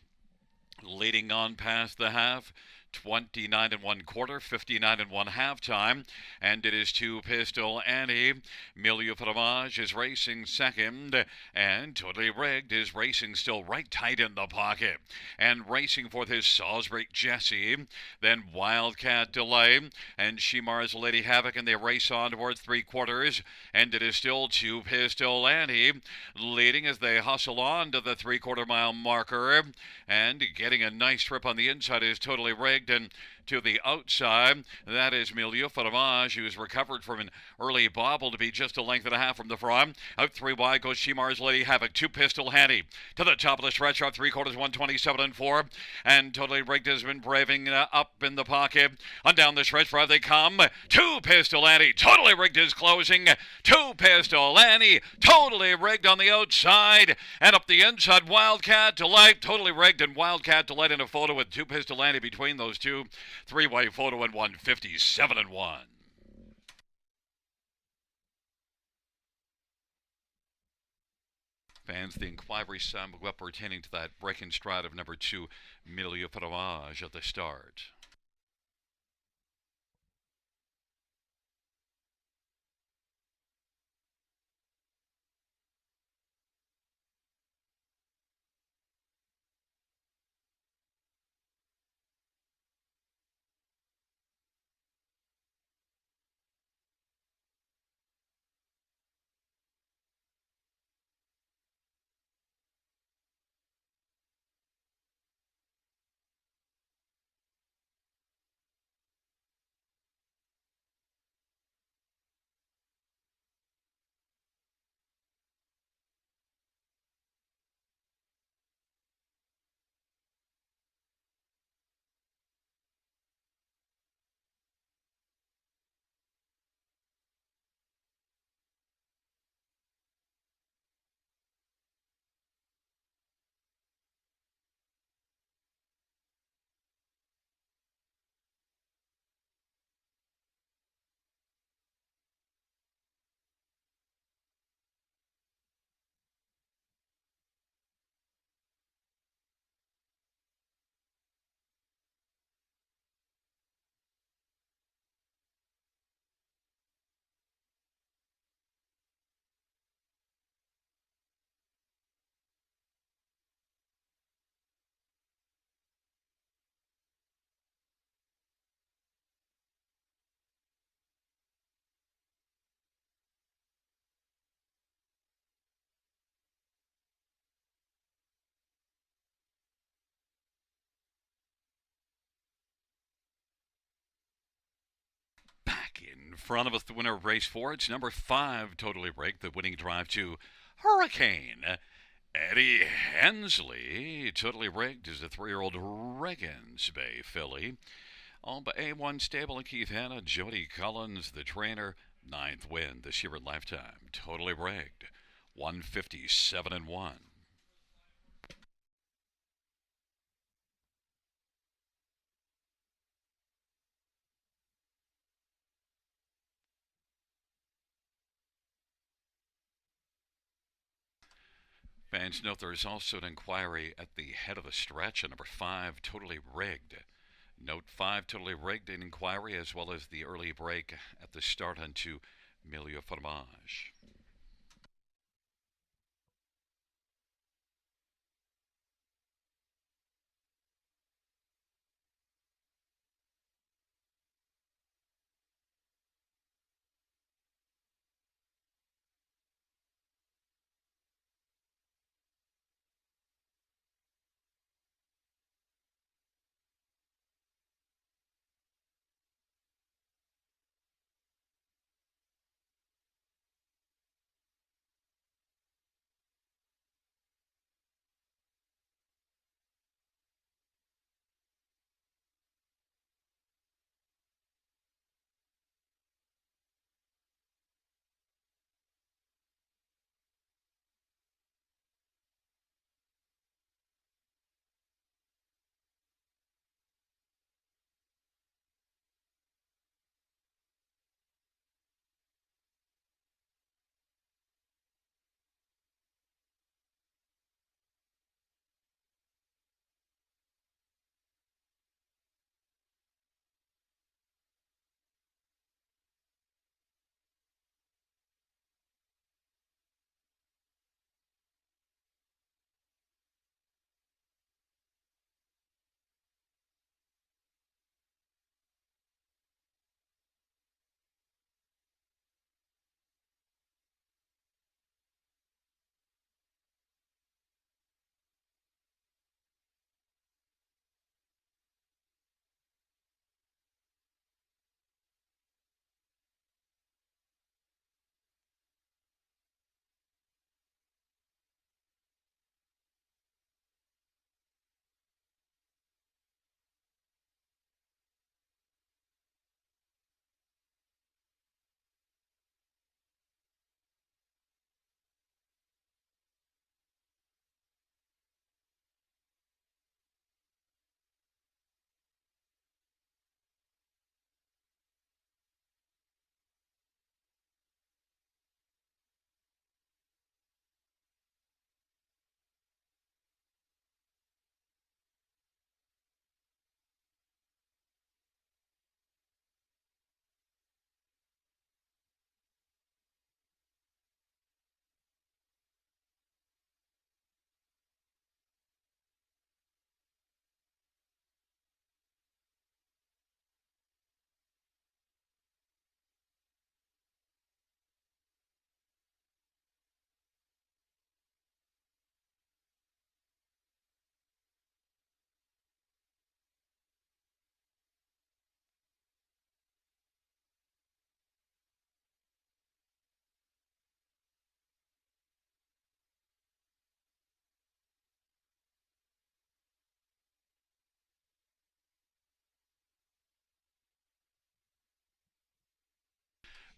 leading on past the half. 29-1/4, 59-1 halftime, and it is Two Pistol Annie. Milieu Fromage is racing 2nd, and Totally Rigged is racing still right tight in the pocket, and racing for his Salisbury Chassis. Then Wildcat Delight and Shimar's Lady Havoc, and they race on towards 3/4, and it is still Two Pistol Annie leading as they hustle on to the 3/4 mile marker, and getting a nice trip on the inside is Totally Rigged. And to the outside, that is Milieu Fromage, who's recovered from an early bobble to be just a length and a half from the front. Out 3 wide goes Shimar's Lady Havoc. Two Pistol Annie to the top of the stretch, off 3/4, 127-4. And Totally Rigged has been braving up in the pocket. On down the stretch, where they come. Two Pistol Annie. Totally Rigged is closing. Two Pistol Annie. Totally Rigged on the outside. And up the inside, Wildcat Delight. Totally Rigged and Wildcat Delight in a photo with Two Pistol Annie between those two. 3-way photo in 157-1. Fans, the inquiry sum pertaining to that break-in stride of number 2, Milieu Fromage at the start. Back in front of us, the winner of race 4. It's number 5, Totally Rigged, the winning drive to Hurricane. Eddie Hensley. Totally Rigged is a 3-year-old Regans Bay filly. Owned by A1 Stable and Keith Hanna. Jody Collins, the trainer. 9th win this year in lifetime. Totally Rigged. 157-1. Fans note there is also an inquiry at the head of the stretch at number 5, Totally Rigged. Note 5, Totally Rigged, an inquiry, as well as the early break at the start on 2, Milieu Fromage.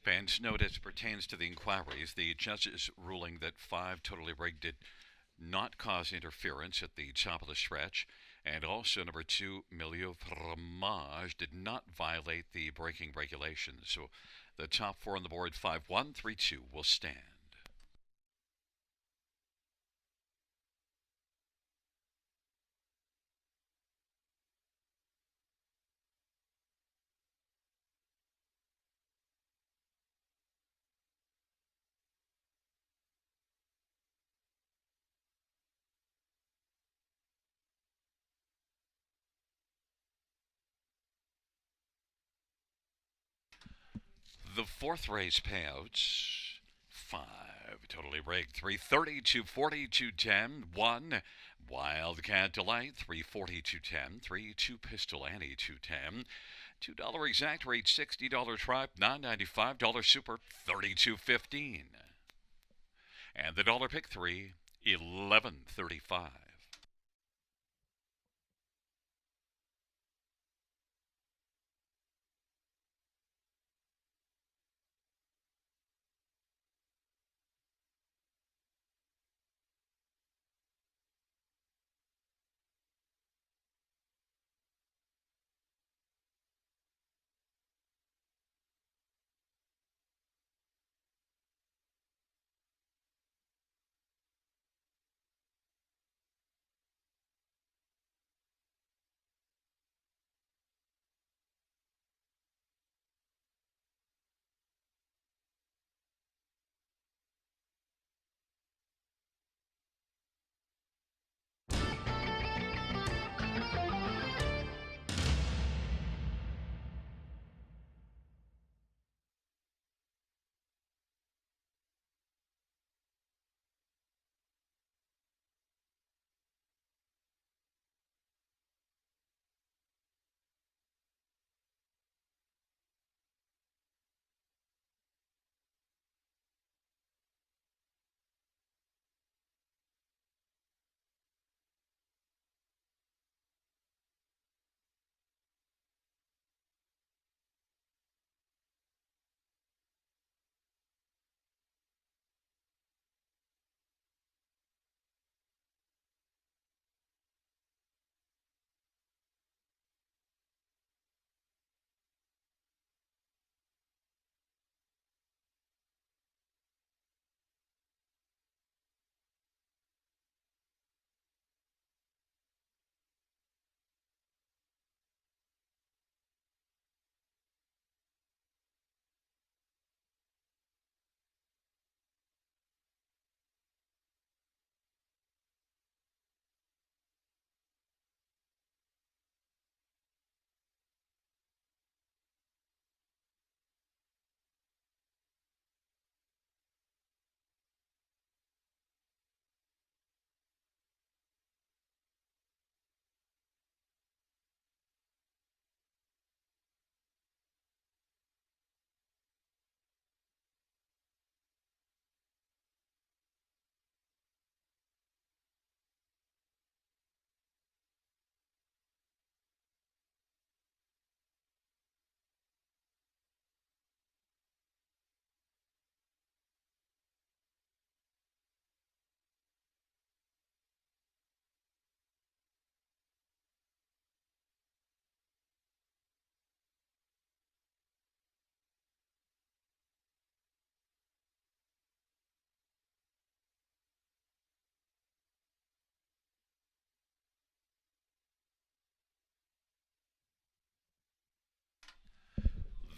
Fans note as pertains to the inquiries, the judge's ruling that 5, Totally Rigged, did not cause interference at the top of the stretch, and also number 2, Milieu Fromage, did not violate the braking regulations. So the top four on the board, 5-1, 3-2, will stand. The fourth race payouts, 5, Totally Rigged, 330, 240, 210, 1, Wildcat Delight, 340, 210, 3, 2 Pistol Annie, 210, $2 exact rate, $60 Tribe, $9.95 Super, 32.15, and the dollar pick 3, 11.35.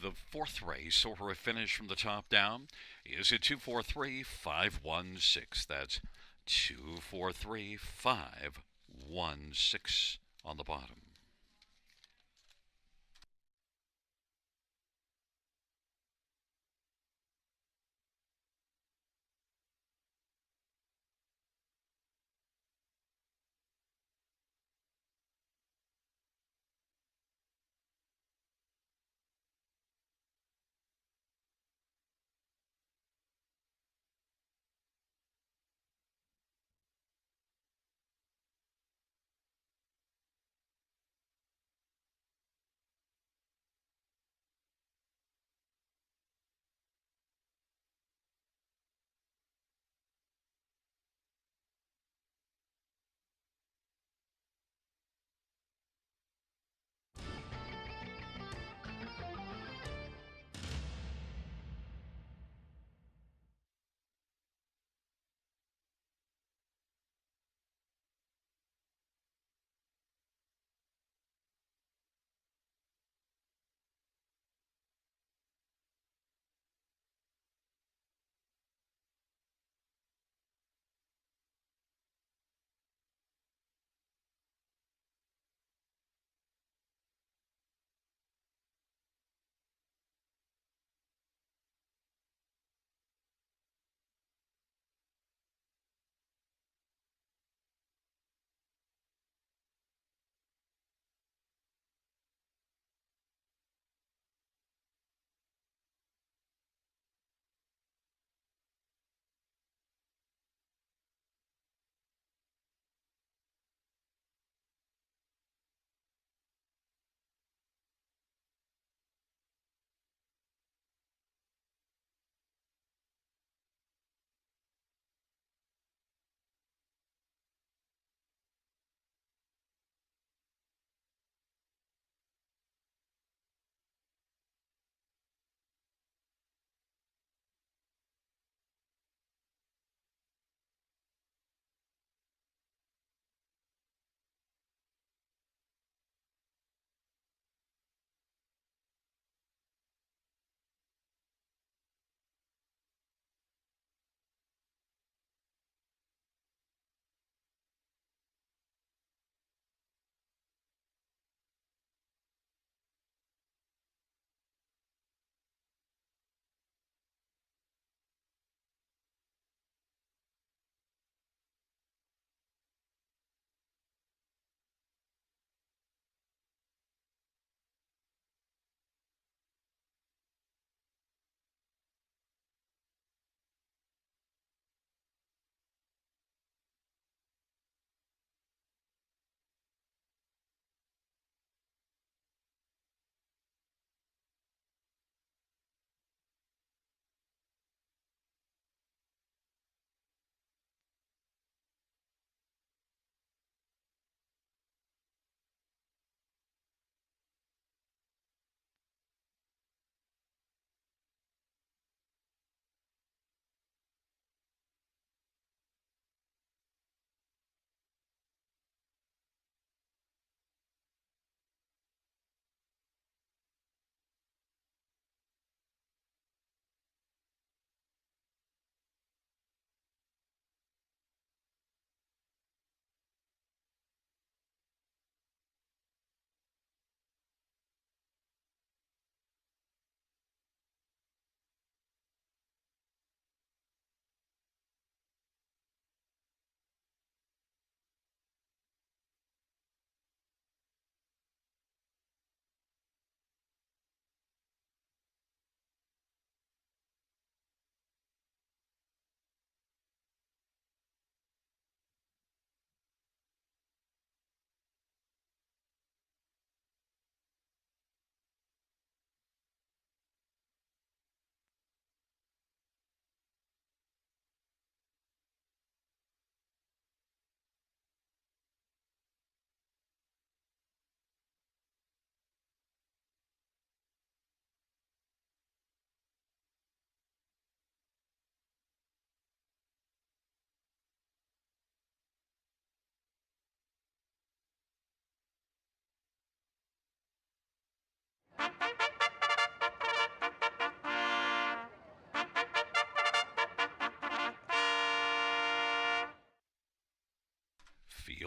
the fourth race, so for a finish from the top down, is it 243-516. That's 243-516 on the bottom.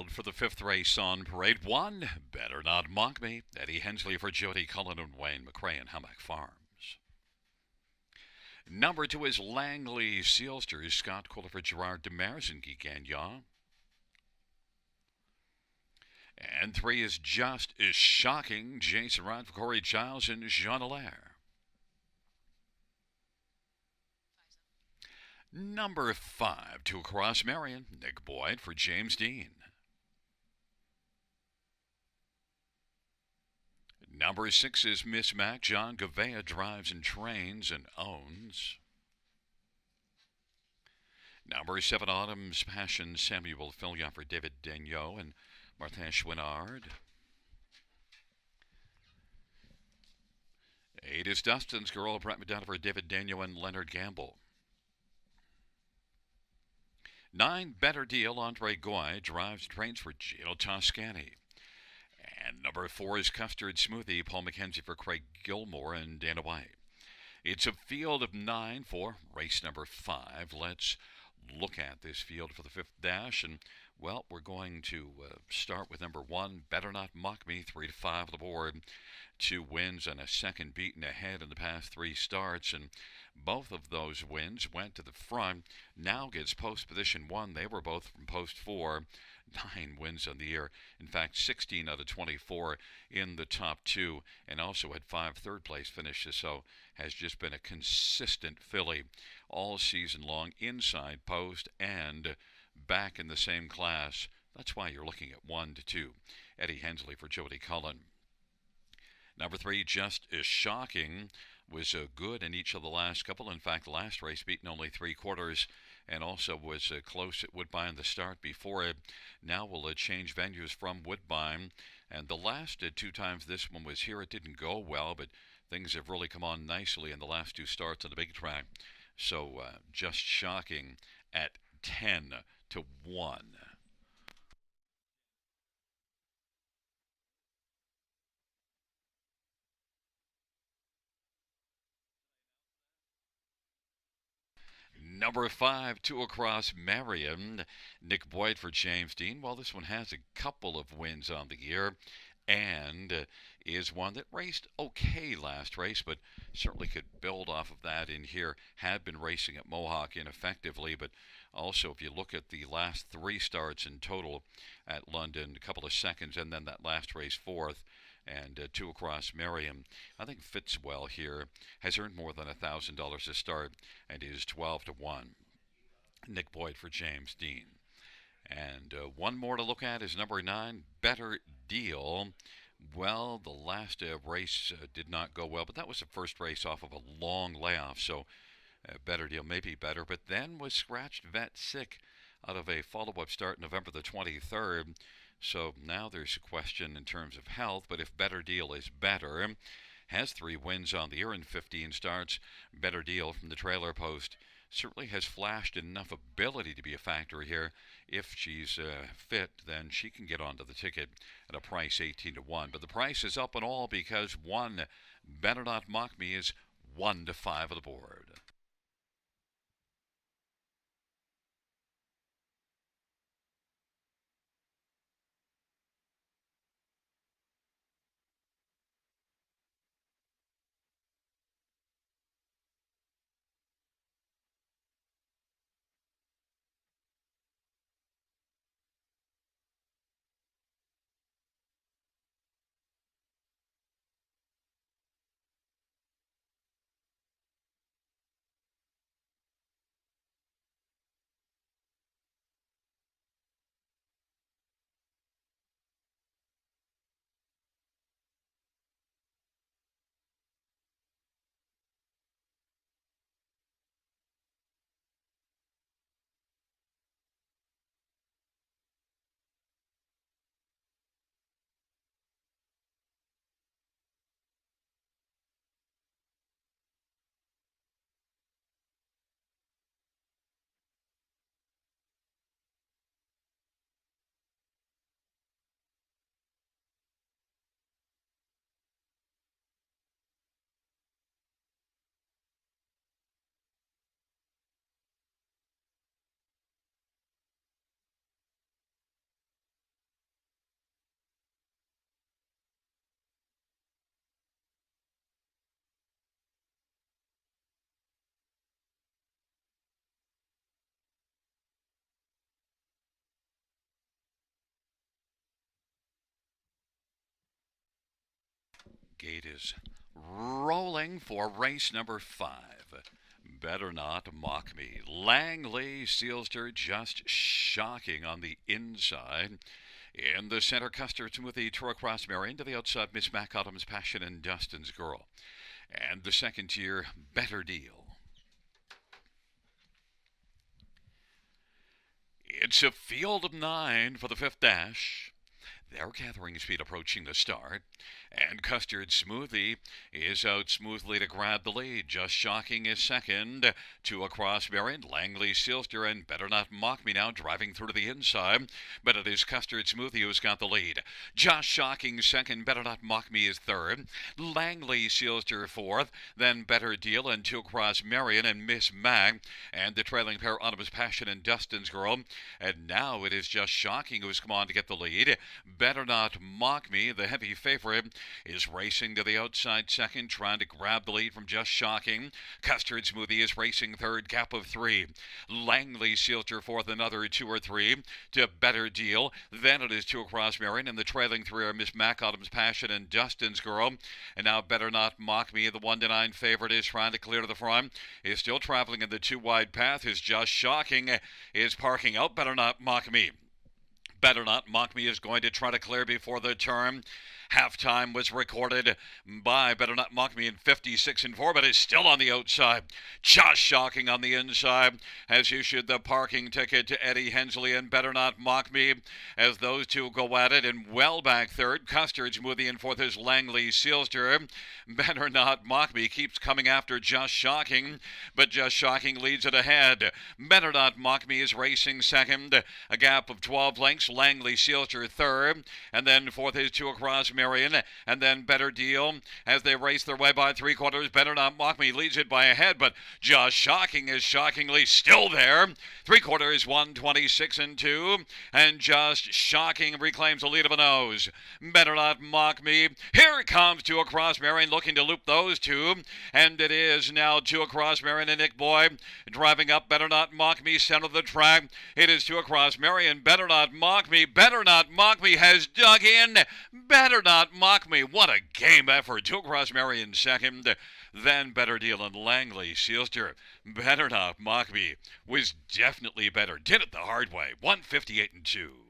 field for the fifth race on parade. One, Better Not Mock Me. Eddie Hensley for Jody Cullen and Wayne McCrae and Hummock Farms. Number 2 is Langley Sealsters. Scott Kohler for Gerard Demers and Guy Gagnon. And 3 is Just Is Shocking. Jason Rod for Corey Giles and Jean Allaire. Number 5, Two Across Marion. Nick Boyd for James Dean. Number 6 is Miss Mac. John Gavea drives and trains and owns. Number 7, Autumn's Passion. Samuel Fillion for David Daigneault and Martin Chouinard. 8 is Dustin's Girl. Brett McDonough for David Daigneault and Leonard Gamble. 9, Better Deal. Andre Goy drives and trains for Gino Toscani. And number 4 is Custard Smoothie. Paul McKenzie for Craig Gilmore and Dana White. It's a field of 9 for race number 5. Let's look at this field for the 5th dash. And, well, we're going to start with number 1, Better Not Mock Me, 3 to 5 on the board. 2 wins and a second beaten ahead in the past 3 starts. And both of those wins went to the front. Now gets post position 1. They were both from post 4. 9 wins on the year. In fact, 16 out of 24 in the top 2, and also had 5 third-place finishes, so has just been a consistent filly all season long, inside post and back in the same class. That's why you're looking at 1 to 2. Eddie Hensley for Jody Cullen. Number 3, Just Is Shocking, was good in each of the last couple. In fact, the last race beaten only 3/4, and also was close at Woodbine the start before it. Now we'll change venues from Woodbine, and the last 2 times this one was here, it didn't go well, but things have really come on nicely in the last 2 starts on the big track. So Just Shocking at 10 to 1. Number 5, Two Across Marion. Nick Boyd for James Dean. Well, this one has a couple of wins on the year and is one that raced okay last race, but certainly could build off of that in here. Had been racing at Mohawk ineffectively, but also if you look at the last 3 starts in total at London, a couple of seconds, and then that last race 4th, and Two Across Marion, I think fits well here. Has earned more than $1,000 a start and is 12 to 1. Nick Boyd for James Dean. And one more to look at is number 9, Better Deal. Well, the last race did not go well, but that was the first race off of a long layoff, so Better Deal may be better, but then was scratched vet sick out of a follow-up start November the 23rd. So now there's a question in terms of health, but if Better Deal is better, has 3 wins on the year in 15 starts. Better Deal from the trailer post certainly has flashed enough ability to be a factor here. If she's fit, then she can get onto the ticket at a price 18 to 1. But the price is up and all because 1, Better Not Mock Me, is 1 to 5 on the board. gate is rolling for race number 5. Better Not Mock Me. Langley Sealster just shocking on the inside. In the center, Custard Smoothie, Tour Across Marion. To the outside, Miss McAdams, Passion, and Dustin's Girl. And the second tier, Better Deal. It's a field of 9 for the 5th dash. Their gathering speed approaching the start. And Custard Smoothie is out smoothly to grab the lead. Just Shocking is second. 2 across Marion. Langley Sealster and Better Not Mock Me now driving through to the inside. But it is Custard Smoothie who's got the lead. Just Shocking second. Better Not Mock Me is third. Langley Sealster fourth. Then Better Deal and 2 across Marion and Miss Mag. And the trailing pair, Autumn's Passion and Dustin's Girl. And now it is Just Shocking who's come on to get the lead. Better Not Mock Me, the heavy favorite, is racing to the outside second, trying to grab the lead from Just Shocking. Custard Smoothie is racing third, gap of 3. Langley Sealter fourth, another 2 or 3 to Better Deal. Then it is 2 across Marion, and the trailing 3 are Miss McAdams, Passion, and Dustin's Girl. And now Better Not Mock Me, the 1-9 favorite, is trying to clear to the front. Is still traveling in the 2-wide path. Is Just Shocking is parking out. Better Not Mock Me. Better Not Mock Me is going to try to clear before the turn. Halftime was recorded by Better Not Mock Me in 56-4, but is still on the outside. Just Shocking on the inside has issued the parking ticket to Eddie Hensley and Better Not Mock Me as those two go at it. And well back third, Custard Smoothie in fourth is Langley Sealster. Better Not Mock Me keeps coming after Just Shocking, but Just Shocking leads it ahead. Better Not Mock Me is racing second, a gap of 12 lengths. Langley Sealster third, and then fourth is 2 across Marion, and then Better Deal as they race their way by 3/4. Better Not Mock Me leads it by a head, but Just Shocking is shockingly still there. 3/4, 126-2, and Just Shocking reclaims the lead of a nose. Better Not Mock Me. Here comes 2 across Marion, looking to loop those two, and it is now 2 across Marion and Nick Boy driving up. Better Not Mock Me, center of the track. It is 2 across Marion. Better Not Mock Me. Better Not Mock Me has dug in. Better Not Mock Me. What a game effort. 2 across Marion second. Then Better Deal and Langley Sealster. Better Not Mock Me was definitely better. Did it the hard way. 158-2.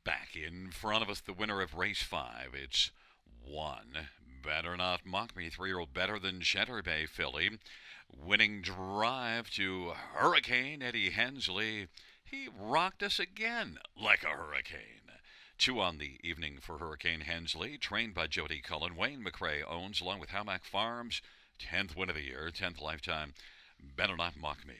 Back in front of us, the winner of race 5. It's 1. Better Not Mock Me, 3-year-old Better Than Cheddar Bay filly. Winning drive to Hurricane Eddie Hensley. He rocked us again like a hurricane. 2 on the evening for Hurricane Hensley, trained by Jody Cullen. Wayne McRae owns, along with Hamac Farms. 10th win of the year, 10th lifetime. Better Not Mock Me.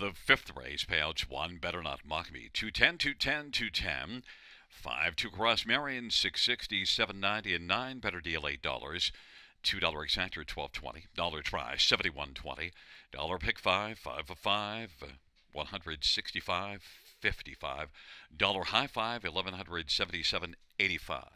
The fifth race payouts one. Better not mock me. 210, 210, 210. 5 2 Cross Marion, 660, 790, and 9 better deal $8. $2 exactor, $12.20. Dollar try, $71.20. Dollar pick 5, 5 of 5, 165, 55. Dollar high 5, 1177.85.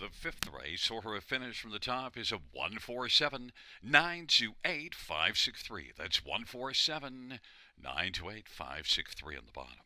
The fifth race, order of finish from the top is a 147 928 563. That's 147 928 563 on the bottom.